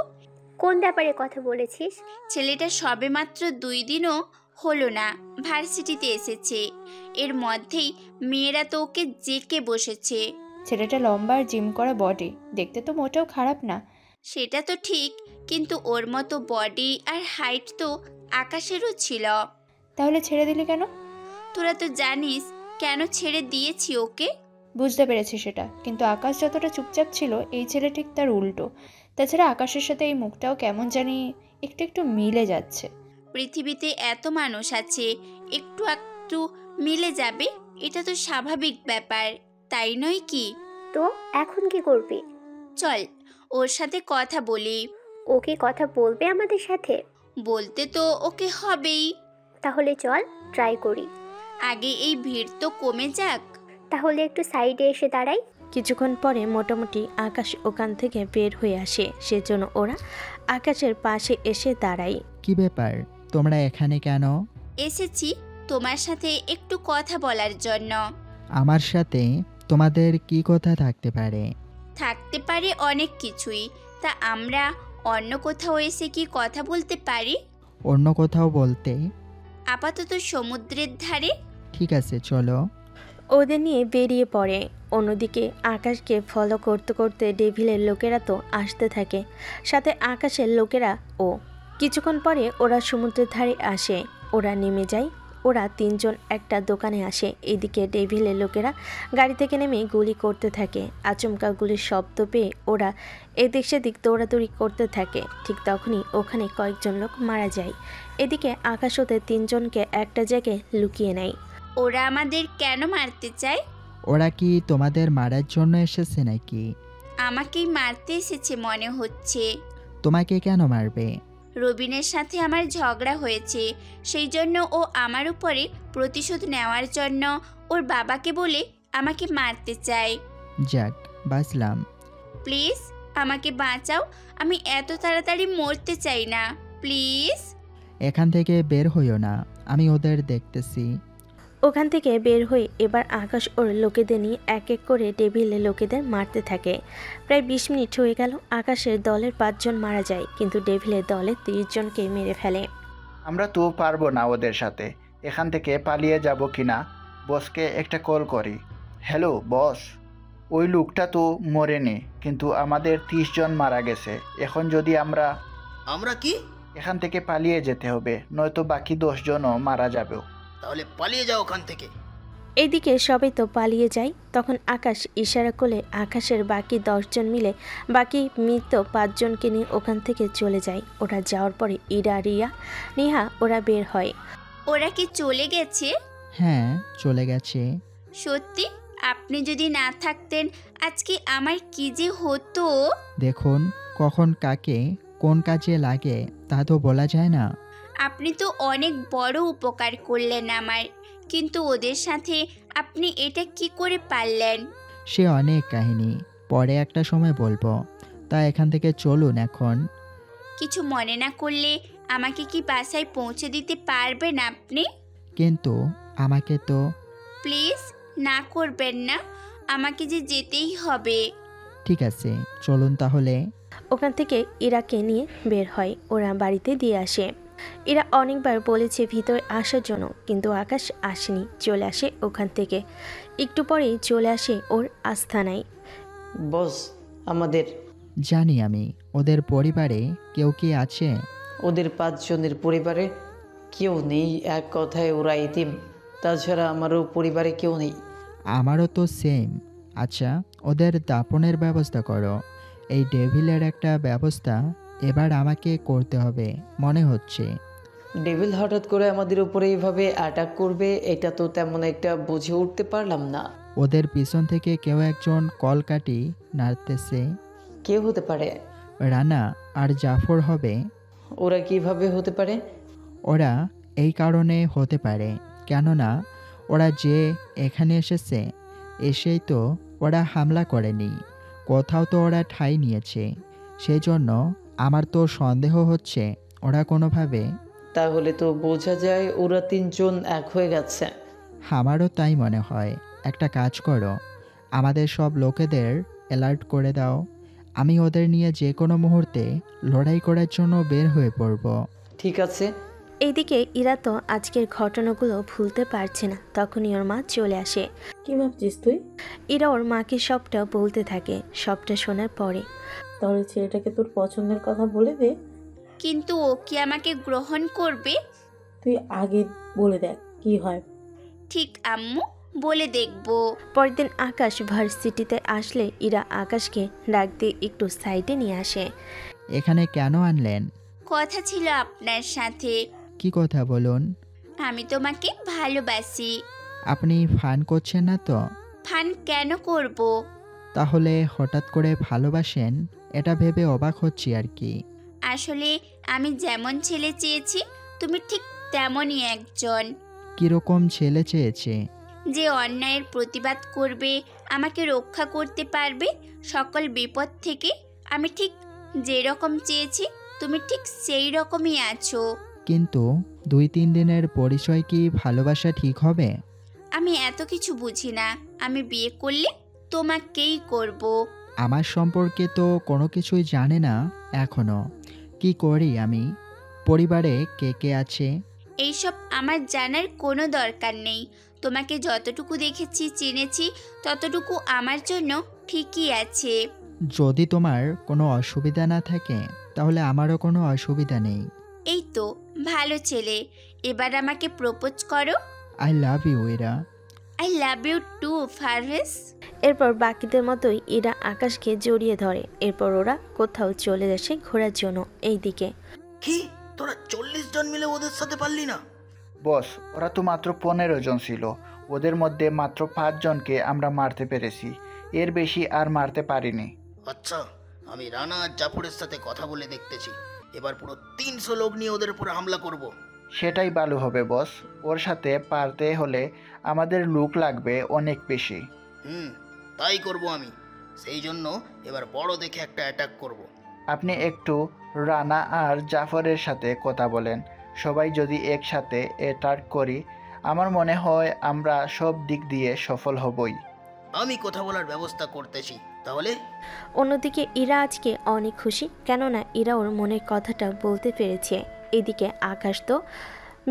Speaker 5: কোন ব্যাপারে কথা বলেছিস?
Speaker 1: ছেলেটা সবেমাত্র 2 দিনও হলো না ভার্সিটিতে এসেছে, এর মধ্যেই মেয়েরা তো ওকে জেকে বসেছে।
Speaker 6: ছেলেটা লম্বা আর জিম করা বডি, দেখতে তো মোটেও খারাপ না।
Speaker 1: সেটা তো ঠিক, কিন্তু ওর মতো বডি আর হাইট তো আকাশেরও ছিল।
Speaker 6: তাহলে ছেড়ে দিলি কেন?
Speaker 1: তোরা তো জানিস কেন ছেড়ে দিয়েছি ওকে।
Speaker 6: বুঝতে পেরেছি সেটা, কিন্তু আকাশ যতটা চুপচাপ ছিল এই ছেলে ঠিক তার উল্টো। তাছাড়া আকাশের সাথে এই মুখটাও কেমন জানি একটু একটু মিলে যাচ্ছে।
Speaker 1: পৃথিবীতে এত মানুষ আছে, একটু একটু মিলে যাবে, এটা তো স্বাভাবিক ব্যাপার, তাই নয় কি?
Speaker 5: তো এখন কি করবি?
Speaker 1: চল ওর সাথে কথা বলি।
Speaker 5: ও কি কথা বলবে আমাদের সাথে?
Speaker 1: বলতে তো ওকে হবেই।
Speaker 5: তাহলে চল ট্রাই করি।
Speaker 1: আগে এই ভিড় তো কমে যাক।
Speaker 5: তাহলে একটু সাইডে এসে দাঁড়াই।
Speaker 3: কিছুক্ষণ পরে মোটামুটি আকাশ ওখান থেকে বের হয়ে আসে, সেজন্য ওরা আকাশের পাশে এসে দাঁড়ায়।
Speaker 2: কি ব্যাপার, তোমরা এখানে কেন?
Speaker 1: এসেছি তোমার সাথে একটু কথা বলার জন্য।
Speaker 2: আমার সাথে তোমাদের কি কথা থাকতে পারে?
Speaker 1: থাকতে পারে অনেক কিছুই, তা আমরা অন্য কোথাও এসে কি কথা বলতে পারি?
Speaker 2: অন্য কোথাও বলতে?
Speaker 1: আপাতত সমুদ্রের ধারে।
Speaker 2: ঠিক আছে, চলো।
Speaker 3: ওদের নিয়ে বেরিয়ে পড়ে। অন্যদিকে আকাশকে ফলো করতে করতে ডেভিলের লোকেরা তো আসতে থাকে, সাথে আকাশের লোকেরা। ও কিছুক্ষণ পরে ওরা সমুদ্রের ধারে আসে, ওরা নেমে যায়। ওরা তিনজন একটা দোকানে আসে। এদিকে ডেভিলের লোকেরা গাড়ি থেকে নেমে গুলি করতে থাকে। আচমকা গুলির শব্দ পেয়ে ওরা এদিক সেদিক দৌড়াদৌড়ি করতে থাকে। ঠিক তখনই ওখানে কয়েকজন লোক মারা যায়। এদিকে আকাশ ওদের তিনজনকে একটা জায়গায় লুকিয়ে নেয়।
Speaker 1: ওরা আমাদের কেন মারতে চায়?
Speaker 2: ওরা কি তোমাদের মারার জন্য এসেছে নাকি?
Speaker 1: আমাকেই মারতে এসেছে মনে হচ্ছে।
Speaker 2: তোমাকে কেন মারবে?
Speaker 1: রবিনের সাথে আমার ঝগড়া হয়েছে, সেই জন্য ও আমার উপরে প্রতিশোধ নেওয়ার জন্য ওর বাবাকে বলে আমাকে মারতে চায়।
Speaker 2: যাক, বাঁচলাম।
Speaker 1: প্লিজ আমাকে বাঁচাও, আমি এত তাড়াতাড়ি মরতে চাই না, প্লিজ।
Speaker 2: এখান থেকে বের হইও না, আমি ওদের দেখতেছি।
Speaker 3: ওখান থেকে বের হয়ে এবার আকাশ ওর লোকেদের নিয়ে এক এক করে ডেভিলের লোকেদের মারতে থাকে। প্রায় 20 মিনিট হয়ে গেল। আকাশের দলের 5 জন মারা যায়, কিন্তু ডেভিলের দলে 30 জনকে মেরে ফেলে।
Speaker 23: আমরা তো পারবো না ওদের সাথে। এখান থেকে পালিয়ে যাব কিনা বসকে একটা কল করি। হ্যালো বস, ওই লোকটা তো মরেনি, কিন্তু আমাদের 30 জন মারা গেছে। এখন যদি
Speaker 21: আমরা কি
Speaker 23: এখান থেকে পালিয়ে যেতে হবে, নয়তো বাকি 10 জনও মারা যাবে।
Speaker 21: তাহলে পালিয়ে যাও ওখান থেকে।
Speaker 3: এইদিকে সবাই তো পালিয়ে যায়। তখন আকাশ ইশারা করলে আকাশের বাকি 10 জন মিলে বাকি মৃত 5 জনকে নিয়ে ওখান থেকে চলে যায়। ওরা যাওয়ার পরে ইরা, রিয়া, নিহা ওরা বের হয়।
Speaker 1: ওরা কি চলে গেছে?
Speaker 2: হ্যাঁ, চলে গেছে।
Speaker 1: সত্যি? আপনি যদি না থাকতেন আজকে আমার কি যে হতো।
Speaker 2: দেখুন, কখন কাকে কোন কাজে লাগে তা তো বলা যায় না।
Speaker 1: আপনি তো অনেক বড় উপকার করলেন আমার, কিন্তু ওদের সাথে আপনি এটা কি করে পারলেন?
Speaker 2: সে অনেক কাহিনী, পরে একটা সময় বলবো। তা এখান থেকে চলুন এখন।
Speaker 1: কিছু মনে না করলে আমাকে কি বাসায় পৌঁছে দিতে পারবেন আপনি?
Speaker 2: কিন্তু আমাকে তো।
Speaker 1: প্লিজ না করবেন না, আমাকে যে যেতেই হবে।
Speaker 2: ঠিক আছে, চলুন তাহলে।
Speaker 3: ওখান থেকে ইরাকে নিয়ে বের হয়। ওরা বাড়িতে দিয়ে আসে। এরা অনেকবার বলেছে ভিতরে আসার জন্য, কিন্তু আকাশ আসেনি, চলে আসে ওখান থেকে। একটু পরেই চলে আসে ওর আস্থানায়।
Speaker 4: বস, আমাদের
Speaker 2: জানি আমি, ওদের পরিবারে কেউ কি আছে?
Speaker 4: ওদের 5 জনের পরিবারে কেউ নেই। এক কথায় ওরা এতিম। তাছাড়া আমারও পরিবারে কেউ নেই।
Speaker 2: আমারও তো সেম। আচ্ছা, ওদের দাপনের ব্যবস্থা করো। এই ডেভিলের একটা ব্যবস্থা এবার আমাকে করতে হবে মনে হচ্ছে।
Speaker 4: ডেভিল হঠাৎ করে আমাদের উপরে এইভাবে অ্যাটাক করবে, এটা তো তেমন একটা বুঝে উঠতে পারলাম না।
Speaker 2: ওদের পিছন থেকে কেউ একজন কলকাঠি নাড়তেছে।
Speaker 4: কে হতে পারে?
Speaker 2: রানা আর জাফর হবে।
Speaker 4: ওরা কিভাবে হতে পারে?
Speaker 2: ওরা এই কারণে হতে পারে, কেননা ওরা যে এখানে এসেছে, এসেই তো ওরা হামলা করেনি, কোথাও তো ওরা ঠাঁই নিয়েছে। সেই জন্য আমার তো সন্দেহ হচ্ছে ওরা কোনোভাবে।
Speaker 4: তাহলে তো বোঝা যায় ওরা 3 জন এক হয়ে গেছে।
Speaker 2: আমারও তাই মনে হয়। একটা কাজ করো, আমাদের সব লোকেদের অ্যালার্ট করে দাও। আমি ওদের নিয়ে যে কোনো মুহূর্তে লড়াই করার জন্য বের হয়ে পড়ব।
Speaker 4: ঠিক আছে।
Speaker 3: এইদিকে ইরা তো আজকের ঘটনাগুলো ভুলতে পারছে না। তখনই ওর মা চলে আসে।
Speaker 13: কি ভাবছিস তুই?
Speaker 3: ইরা ওর মাকে সবটা বলতে থাকে। সবটা শোনার পরে,
Speaker 13: তাহলে ছেলেটাকে তোর পছন্দের কথা বলে দে।
Speaker 1: কিন্তু ও কি আমাকে গ্রহণ করবে?
Speaker 13: তুই আগে বলে দেখ কি হয়।
Speaker 1: ঠিক আম্মু, বলে দেখব।
Speaker 3: পরের দিন আকাশ ভার্সিটিতে আসলে ইরা আকাশকে ডাক দিয়ে একটু সাইডে নিয়ে আসে।
Speaker 2: এখানে কেন আনলেন?
Speaker 1: কথা ছিল আপনার সাথে।
Speaker 2: কি কথা বলুন?
Speaker 1: আমি তোমাকে ভালোবাসি।
Speaker 2: আপনি ফান করছেন না তো?
Speaker 1: ফান কেন করব?
Speaker 2: তাহলে হঠাৎ করে ভালোবাসেন এটা ভেবে অবাক হচ্ছি আর কি।
Speaker 1: আসলে আমি যেমন ছেলে চেয়েছি তুমি ঠিক তেমনই একজন।
Speaker 2: কিরকম ছেলে চেয়েছে?
Speaker 1: যে অন্যায়ের প্রতিবাদ করবে, আমাকে রক্ষা করতে পারবে সকল বিপদ থেকে। আমি ঠিক যেরকম চেয়েছি তুমি ঠিক সেই রকমই আছো।
Speaker 2: কিন্তু 2-3 দিনের পরিচয় কি ভালোবাসা ঠিক হবে?
Speaker 1: আমি এত কিছু বুঝি না। আমি বিয়ে করলে তোমাকেই করব।
Speaker 2: আমার সম্পর্কে তো কোনো কিছুই জানে না এখনো। কি করি আমি? পরিবারে কে কে আছে?
Speaker 1: এইসব আমার জানার কোনো দরকার নেই। তোমাকে যতটুকু দেখেছি চিনেছি ততটুকু আমার জন্য ঠিকই আছে।
Speaker 2: যদি তোমার কোনো অসুবিধা না থাকে তাহলে আমারও কোনো অসুবিধা নেই।
Speaker 1: এই তো ভালো ছেলে, এবার আমাকে প্রপোজ করো।
Speaker 2: I love you Ira.
Speaker 1: I love you too Parvez.
Speaker 3: এরপর বাকিদের মতোই ইরা আকাশকে জড়িয়ে ধরে। এরপর ওরা কোথাও চলে আসে ঘোরার জন্য। এইদিকে
Speaker 21: কি তোরা 40 জন মিলে ওদের সাথে পারলি না?
Speaker 23: বস, ওরা তো মাত্র 15 জন ছিল। ওদের মধ্যে মাত্র 5 জনকে আমরা মারতে পেরেছি, এর বেশি আর মারতে পারিনি।
Speaker 21: আচ্ছা, আমি রানা আর জাফরের সাথে কথা বলে দেখতেছি। এবার পুরো 300 লোক নিয়ে ওদের উপর হামলা করব।
Speaker 23: সেটাই ভালো হবে বস। ওর সাথে পারতে হলে আমাদের লোক লাগবে অনেক বেশি।
Speaker 21: তাই করব আমি। সেই জন্য এবার বড় দেখে একটা অ্যাটাক করব।
Speaker 23: আপনি একটু রানা আর জাফরের সাথে কথা বলেন। সবাই যদি একসাথে অ্যাটাক করি আমার মনে হয় আমরা সব দিক দিয়ে সফল হবই।
Speaker 21: আমি কথা বলার ব্যবস্থা করতেছি তাহলে।
Speaker 3: অন্যদিকে ইরা আজকে অনেক খুশি, কেননা ইরা ওর মনের কথাটা বলতে পেরেছে। এদিকে আকাশ তো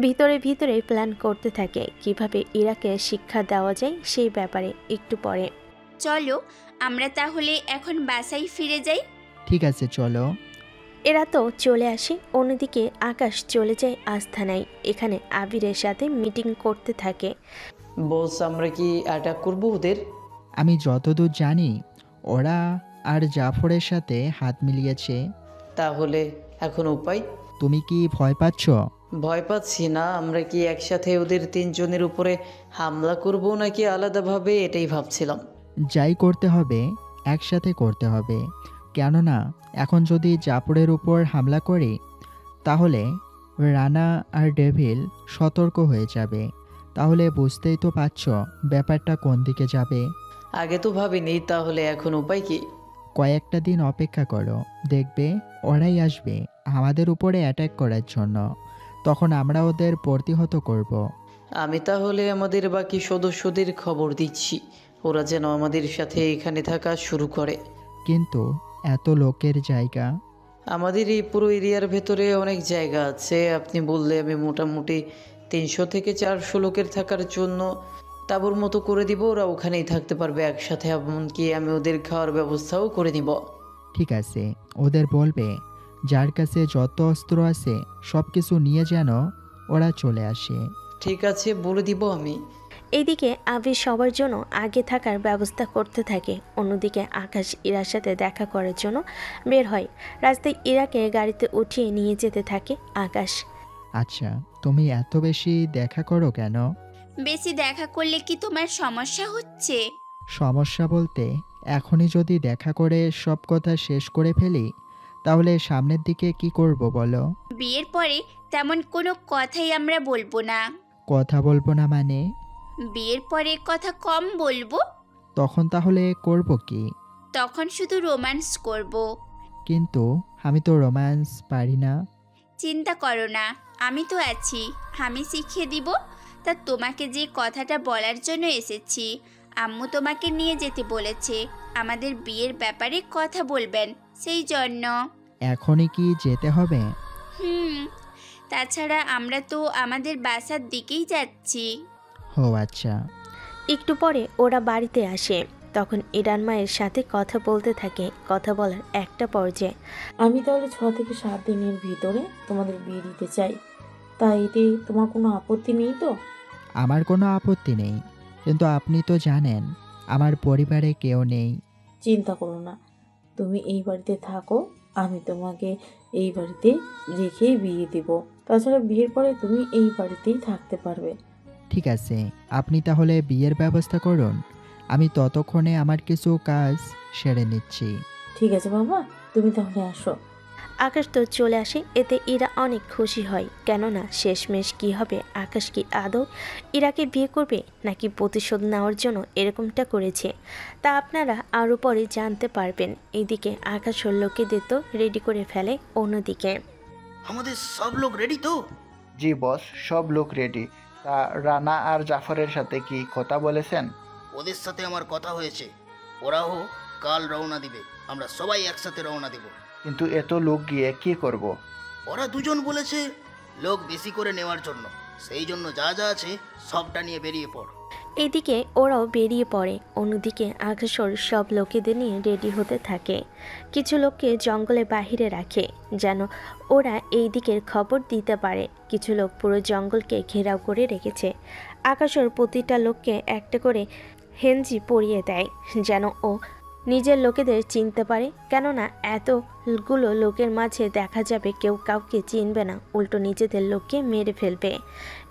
Speaker 3: ভিতরে ভিতরে প্ল্যান করতে থাকে কিভাবে ইরাকে শিক্ষা দেওয়া যায় সেই ব্যাপারে। একটু পরে
Speaker 1: চলো আমরা তাহলে এখন বাসায় ফিরে যাই।
Speaker 2: ঠিক আছে চলো।
Speaker 3: এরা তো চলে আসে। অন্যদিকে আকাশ চলে যায় আস্থানায়। এখানে আবিরের সাথে মিটিং করতে থাকে।
Speaker 4: বস, আমরা কি অ্যাটাক করব ওদের?
Speaker 2: আমি যতদূর জানি ওরা আর জাফরের সাথে হাত মিলিয়েছে।
Speaker 4: তাহলে এখন উপায়?
Speaker 2: তুমি কি ভয় পাচ্ছ?
Speaker 4: ভয় পাচ্ছি না। আমরা কি একসাথে ওদের 3 জনের উপরে হামলা করব নাকি আলাদাভাবে, এটাই ভাবছিলাম।
Speaker 2: যাই করতে হবে একসাথে করতে হবে। কেননা এখন যদি জাফরের উপর হামলা করি তাহলে রানা আর ডেভিল সতর্ক হয়ে যাবে। তাহলে বুঝতেই তো পারছ ব্যাপারটা কোন দিকে যাবে।
Speaker 4: আগে তো ভাবিনি, তাহলে এখন উপায় কি?
Speaker 2: কয়েকটা দিন অপেক্ষা করো, দেখবে ওরাই আসবে আমাদের উপরে অ্যাটাক করার জন্য। তখন আমরা ওদের প্রতিহত করব।
Speaker 4: আমি তাহলে আমাদের বাকি সদস্যদের খবর দিচ্ছি, ওরা যেন আমাদের সাথে এখানে থাকা শুরু করে।
Speaker 2: কিন্তু এত লোকের জায়গা?
Speaker 4: আমাদের এই পুরো এরিয়ার ভেতরে অনেক জায়গা আছে। আপনি বললে আমি মোটামুটি 300 থেকে 400 লোকের থাকার জন্য তাঁবুর মতো করে দিব। ওরা ওখানেই থাকতে পারবে একসাথে। এমনকি আমি ওদের খাওয়ার ব্যবস্থাও করে নিব।
Speaker 2: ঠিক আছে, ওদের বলবে যার কাছে যত অস্ত্র আছে সব কিছু নিয়ে যেন ওরা চলে আসে।
Speaker 4: ঠিক আছে, বলে দিব আমি।
Speaker 3: এইদিকে আবির সবার জন্য আগে থাকার ব্যবস্থা করতে থাকে। অন্যদিকে আকাশ ইরার সাথে দেখা করার জন্য বের হয়। রাস্তায় ইরাকে গাড়িতে উঠিয়ে নিয়ে যেতে থাকে আকাশ।
Speaker 2: আচ্ছা, তুমি এত বেশি দেখা করো কেন?
Speaker 1: বেশি দেখা করলে কি তোমার সমস্যা হচ্ছে?
Speaker 2: সমস্যা বলতে এখনই যদি দেখা করে সব কথা শেষ করে ফেলি তাহলে সামনের দিকে কি করব বলো?
Speaker 1: বিয়ের পরে তেমন কোনো কথাই আমরা বলবো না।
Speaker 2: কথা বলবো না মানে?
Speaker 1: বিয়ের পরে কথা কম বলবো।
Speaker 2: তখন তাহলে করব কি?
Speaker 1: তখন শুধু রোম্যান্স করব।
Speaker 2: কিন্তু আমি তো রোম্যান্স পারি না।
Speaker 1: চিন্তা করো না, আমি তো আছি, আমি শিখিয়ে দিব। তা তোমাকে যে কথাটা বলার জন্য এসেছি, আম্মু তোমাকে নিয়ে যেতে বলেছে। আমাদের বিয়ের ব্যাপারে কথা বলবেন, সেই জন্য।
Speaker 2: এখনই কি যেতে হবে?
Speaker 1: তাছাড়া আমরা তো আমাদের বাসার দিকেই যাচ্ছি।
Speaker 2: ও আচ্ছা।
Speaker 3: একটু পরে ওরা বাড়িতে আসে। তখন ইরান মায়ের সাথে কথা বলতে থাকে। কথা বলার একটা পর্যায়ে
Speaker 13: আমি তাহলে 6 থেকে 7 দিনের ভিতরে তোমাদের বিয়ে দিতে চাই, তাই এতে তোমার কোনো আপত্তি নেই তো?
Speaker 2: আমার কোনো আপত্তি নেই। কিন্তু আপনি তো জানেন আমার পরিবারে কেউ নেই।
Speaker 13: চিন্তা করো না, তুমি এই বাড়িতে থাকো, আমি তোমাকে এই বাড়িতে রেখেই বিয়ে দেব। তাছাড়া বিয়ের পরে তুমি এই বাড়িতেই থাকতে পারবে।
Speaker 2: ঠিক আছে, আপনি তাহলে বিয়ের ব্যবস্থা করুন, আমি ততক্ষণে আমার কিছু কাজ সেরে নিচ্ছি।
Speaker 13: ঠিক আছে বাবা, তুমি তাহলে আসো।
Speaker 3: আকাশ তো চলে আসে। এতে ইরা অনেক খুশি হয়, কেননা শেষমেশ কি হবে, আকাশ কি আদৌ ইরাকে বিয়ে করবে নাকি প্রতিশোধ নেওয়ার জন্য এরকমটা করেছে, তা আপনারা আরও পরে জানতে পারবেন। এইদিকে আকাশ ওর লোকেদের তো রেডি করে ফেলে। অন্যদিকে
Speaker 21: আমাদের সব লোক রেডি তো?
Speaker 23: জি বস, সব লোক রেডি। তা রানা আর জাফরের সাথে কি কথা বলেছেন?
Speaker 21: ওদের সাথে আমার কথা হয়েছে, ওরাও কাল রওনা দিবে, আমরা সবাই একসাথে রওনা দেব।
Speaker 23: কিন্তু এত লোক গিয়ে কি করব?
Speaker 21: ওরা দুজন বলেছে লোক বেশি করে নেওয়ার জন্য, সেই জন্য যা যা আছে সবটা নিয়ে বেরিয়ে পড়।
Speaker 3: এদিকে ওরাও বেরিয়ে পড়ে। অন্যদিকে আকাশর সব লোকেদের নিয়ে রেডি হতে থাকে। কিছু লোককে জঙ্গলে বাহিরে রাখে যেন ওরা এই দিকের খবর দিতে পারে। কিছু লোক পুরো জঙ্গলকে ঘেরাও করে রেখেছে। আকাশর প্রতিটা লোককে একটা করে হেঞ্জি পরিয়ে দেয় যেন ও নিজের লোকেদের চিনতে পারে, কেননা এতগুলো লোকের মাঝে দেখা যাবে কেউ কাউকে চিনবে না, উল্টো নিজেদের লোককে মেরে ফেলবে।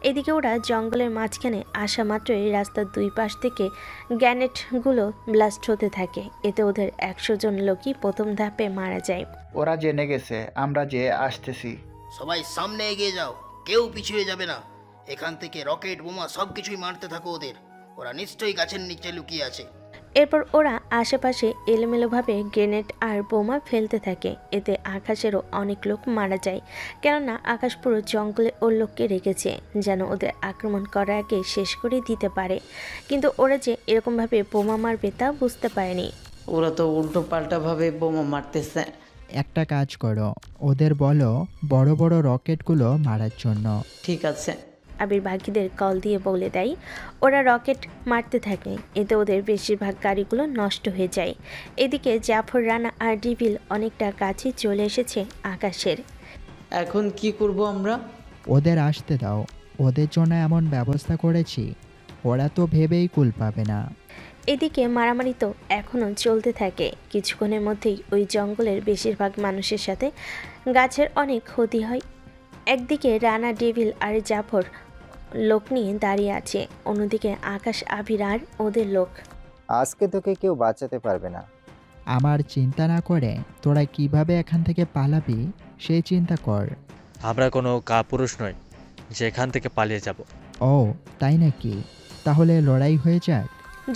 Speaker 3: এদিকে ওরা জঙ্গলের মাঝখানে আসা মাত্রই রাস্তার দুই পাশ থেকে গ্যানেটগুলো ব্লাস্ট হতে থাকে। এতে ওদের 100 জন লোকই প্রথম ধাপে মারা যায়।
Speaker 23: ওরা জেনে গেছে আমরা যে আসতেছি।
Speaker 21: সবাই সামনে এগিয়ে যাও, কেউ পিছিয়ে যাবে না। এখান থেকে রকেট বোমা সব কিছুই মারতে থাকো ওদের, ওরা নিশ্চয়ই গাছের নিচে লুকিয়ে আছে।
Speaker 3: এরপর ওরা আশেপাশে এলোমেলোভাবে গ্রেনেড আর বোমা ফেলতে থাকে। এতে আকাশেরও অনেক লোক মারা যায়, কেননা আকাশ পুরো জঙ্গলে ওর লোককে রেখেছে যেন ওদের আক্রমণ করার আগে শেষ করে দিতে পারে। কিন্তু ওরা যে এরকমভাবে বোমা মারবে তা বুঝতে পারেনি।
Speaker 4: ওরা তো উল্টো পাল্টাভাবে বোমা মারতেছে।
Speaker 2: একটা কাজ করো, ওদের বলো বড় বড় রকেটগুলো মারার জন্য।
Speaker 4: ঠিক আছে।
Speaker 3: আবির বাকিদের কল দিয়ে বলে দেয়। ওরা রকেট মারতে থাকে। এতে ওদের বেশিরভাগ গাড়িগুলো নষ্ট হয়ে যায়। এদিকে জাফর, রানা আর ডিভিল অনেকটা কাছে চলে এসেছে আকাশের।
Speaker 4: এখন কি করব আমরা?
Speaker 2: ওদের আসতে দাও, ওদের জন্য এমন ব্যবস্থা করেছি ওরা তো ভেবেই কুল পাবে না।
Speaker 3: এদিকে মারামারি তো এখনও চলতে থাকে। কিছুক্ষণের মধ্যেই ওই জঙ্গলের বেশিরভাগ মানুষের সাথে গাছের অনেক ক্ষতি হয়। একদিকে রানা, ডেভিল আর জাফর লোক নিয়ে দাঁড়িয়ে আছে, অন্যদিকে আকাশ, আবির আর ওদের লোক।
Speaker 17: আজকে তোকে কেউ বাঁচাতে পারবে না।
Speaker 2: আমার চিন্তা না করে তোরা কিভাবে এখান থেকে পালাবি সেই চিন্তা কর।
Speaker 11: আমরা কোনো কাপুরুষ নই যে এখান থেকে পালিয়ে যাব।
Speaker 2: ও তাই নাকি? তাহলে লড়াই হয়ে যাক।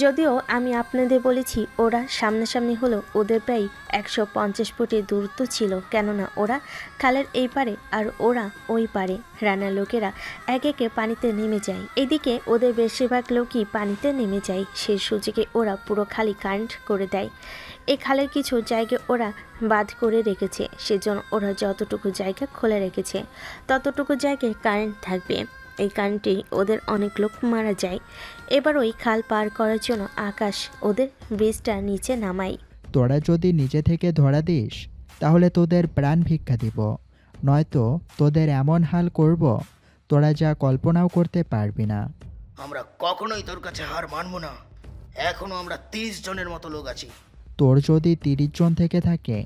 Speaker 3: যদিও আমি আপনাদের বলেছি ওরা সামনাসামনি হলো, ওদের প্রায় 150 ফুটের দূরত্ব ছিল, কেননা ওরা খালের এই পারে আর ওরা ওই পারে। রান্নার লোকেরা একে একে পানিতে নেমে যায়। এদিকে ওদের বেশিরভাগ লোকই পানিতে নেমে যায়। সেই সুযোগে ওরা পুরো খালি কারেন্ট করে দেয়। এই খালের কিছু জায়গা ওরা বাঁধ করে রেখেছে, সেজন্য ওরা যতটুকু জায়গা খোলা রেখেছে ততটুকু জায়গায় কারেন্ট থাকবে। এই কারেন্টে ওদের অনেক লোক মারা যায়। এবার ওই খাল পার করার জন্য আকাশ ওদের ব্রিজটা নিচে নামায়।
Speaker 2: তোরা যদি নিজে থেকে ধরা দিস তাহলে তোদের প্রাণ ভিক্ষা দিব, নয়তো তোদের এমন হাল করব তোরা যা কল্পনাও করতে পারবি না।
Speaker 21: আমরা কখনোই তোর কাছে হার মানবো না। এখনো আমরা 30 জনের মতো লোক আছি।
Speaker 2: তোর যদি 30 জন থেকে থাকে,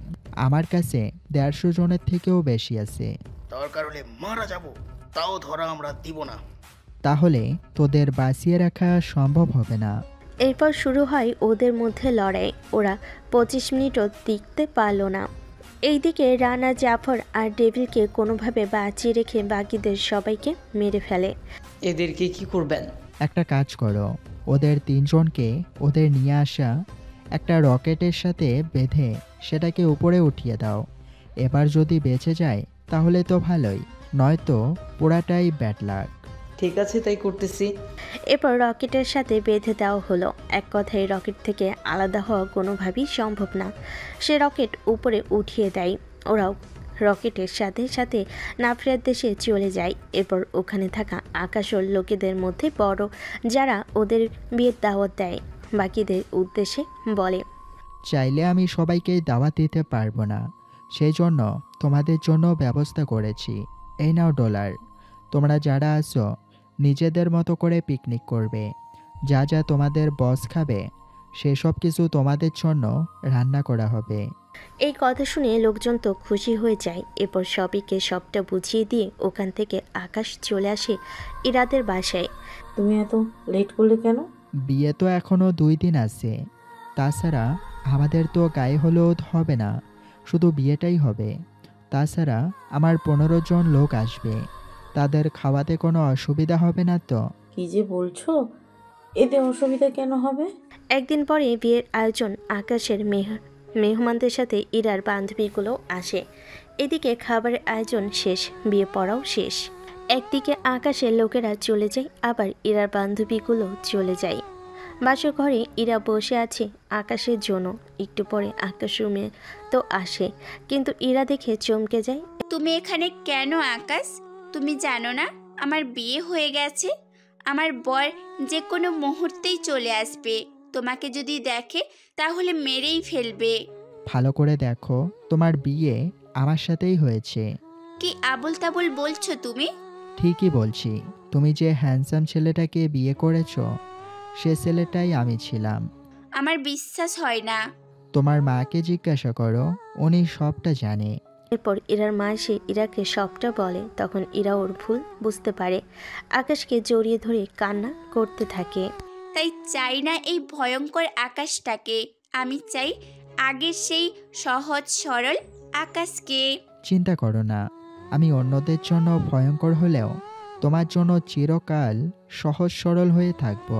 Speaker 2: আমার কাছে 150 জনের থেকেও বেশি আছে।
Speaker 21: দরকার হলে মারা যাব, তাও ধরা আমরা দিব না।
Speaker 2: তাহলে তোদের বাঁচিয়ে রাখা সম্ভব হবে না।
Speaker 3: এরপর শুরু হয় ওদের মধ্যে লড়াই। ওরা 25 মিনিটও টিকতে পারল না। এইদিকে রানা, জাফর আর ডেভিলকে কোনোভাবে বাঁচিয়ে রেখে বাকিদের সবাইকে মেরে ফেলে।
Speaker 4: এদেরকে কি করবেন?
Speaker 2: একটা কাজ করো, ওদের 3 জনকে ওদের নিয়ে আসা একটা রকেটের সাথে বেঁধে সেটাকে উপরে উঠিয়ে দাও। এবার যদি বেঁচে যায় তাহলে তো ভালোই, নয়তো পুরাটাই ব্যাড লাক।
Speaker 4: ঠিক আছে, তাই করতেছি।
Speaker 3: এরপর রকেটের সাথে বেঁধে দেওয়া হলো। এক কথায় রকেট থেকে আলাদা হওয়া কোনোভাবেই সম্ভব না। সে রকেট উপরে উঠিয়ে দেয়। ওরাও রকেটের সাথে সাথে নাফরিয়ার দেশে চলে যায়। এরপর ওখানে থাকা আকাশের লোকেদের মধ্যে বড় যারা ওদের বিয়ের দাওয়াত দেয় বাকিদের উদ্দেশ্যে বলে,
Speaker 2: চাইলে আমি সবাইকে দাওয়াত দিতে পারবো না, সেই জন্য তোমাদের জন্য ব্যবস্থা করেছি। এই নাও $। তোমরা যারা আছো নিজেদের মতো করে পিকনিক করবে। যা যা তোমাদের বস খাবে সেসব কিছু তোমাদের জন্য রান্না করা হবে।
Speaker 3: এই কথা শুনে লোকজন তো খুশি হয়ে যায়। এরপর সবিকে সবটা বুঝিয়ে দিয়ে ওখান থেকে আকাশ চলে আসে ইরাদের বাসায়।
Speaker 13: তুমি এত লেট করলে কেন?
Speaker 2: বিয়ে তো এখনো 2 দিন আছে, তাছাড়া আমাদের তো গায়ে হলুদ হবে না, শুধু বিয়েটাই হবে। তাছাড়া আমার 15 জন লোক আসবে, তাদের খাওয়াতে কোনো অসুবিধা হবে না তো?
Speaker 13: কি যে বলছো, এতে অসুবিধা কেন হবে?
Speaker 3: একদিন পরে বিয়ের আয়োজন। আকাশের মেহমানদের সাথে ইরার বান্ধবীগুলো আসে। এদিকে খাবারের আয়োজন শেষ, বিয়ে পড়াও শেষ। একদিকে আকাশের লোকেরা চলে যায়, আবার ইরার বান্ধবীগুলো চলে যায়। বাসর ঘরে ইরা বসে আছে আকাশের জন্য। একটু পরে আকাশ রুমে তো আসে, কিন্তু ইরা দেখে চমকে যায়।
Speaker 1: তুমি এখানে কেন আকাশ? তুমি জানো না আমার বিয়ে হয়ে গেছে? আমার বর যে কোনো মুহূর্তেই চলে আসবে। তোমাকে যদি দেখে তাহলে মেরেই ফেলবে।
Speaker 2: ভালো করে দেখো, তোমার বিয়ে আমার সাথেই হয়েছে।
Speaker 1: কি আবল তাবল বলছো তুমি?
Speaker 2: ঠিকই বলছি, তুমি যে হ্যান্ডসাম ছেলেটাকে বিয়ে করেছো সে ছেলেটাই আমি ছিলাম।
Speaker 1: আমার বিশ্বাস হয় না।
Speaker 2: তোমার মাকে জিজ্ঞাসা করো, উনি সবটা জানে।
Speaker 3: এরপর ইরার মা এসে ইরাকে সবটা বলে। তখন ইরা ওর ভুল বুঝতে পারে, আকাশকে জড়িয়ে ধরে কান্না করতে থাকে।
Speaker 1: তাই চাই না এই ভয়ঙ্কর আকাশটাকে, আমি চাই আগের সেই সহজ সরল আকাশকে।
Speaker 2: চিন্তা করো না, আমি অন্যদের জন্য ভয়ঙ্কর হলেও তোমার জন্য চিরকাল সহজ সরল হয়ে থাকবো।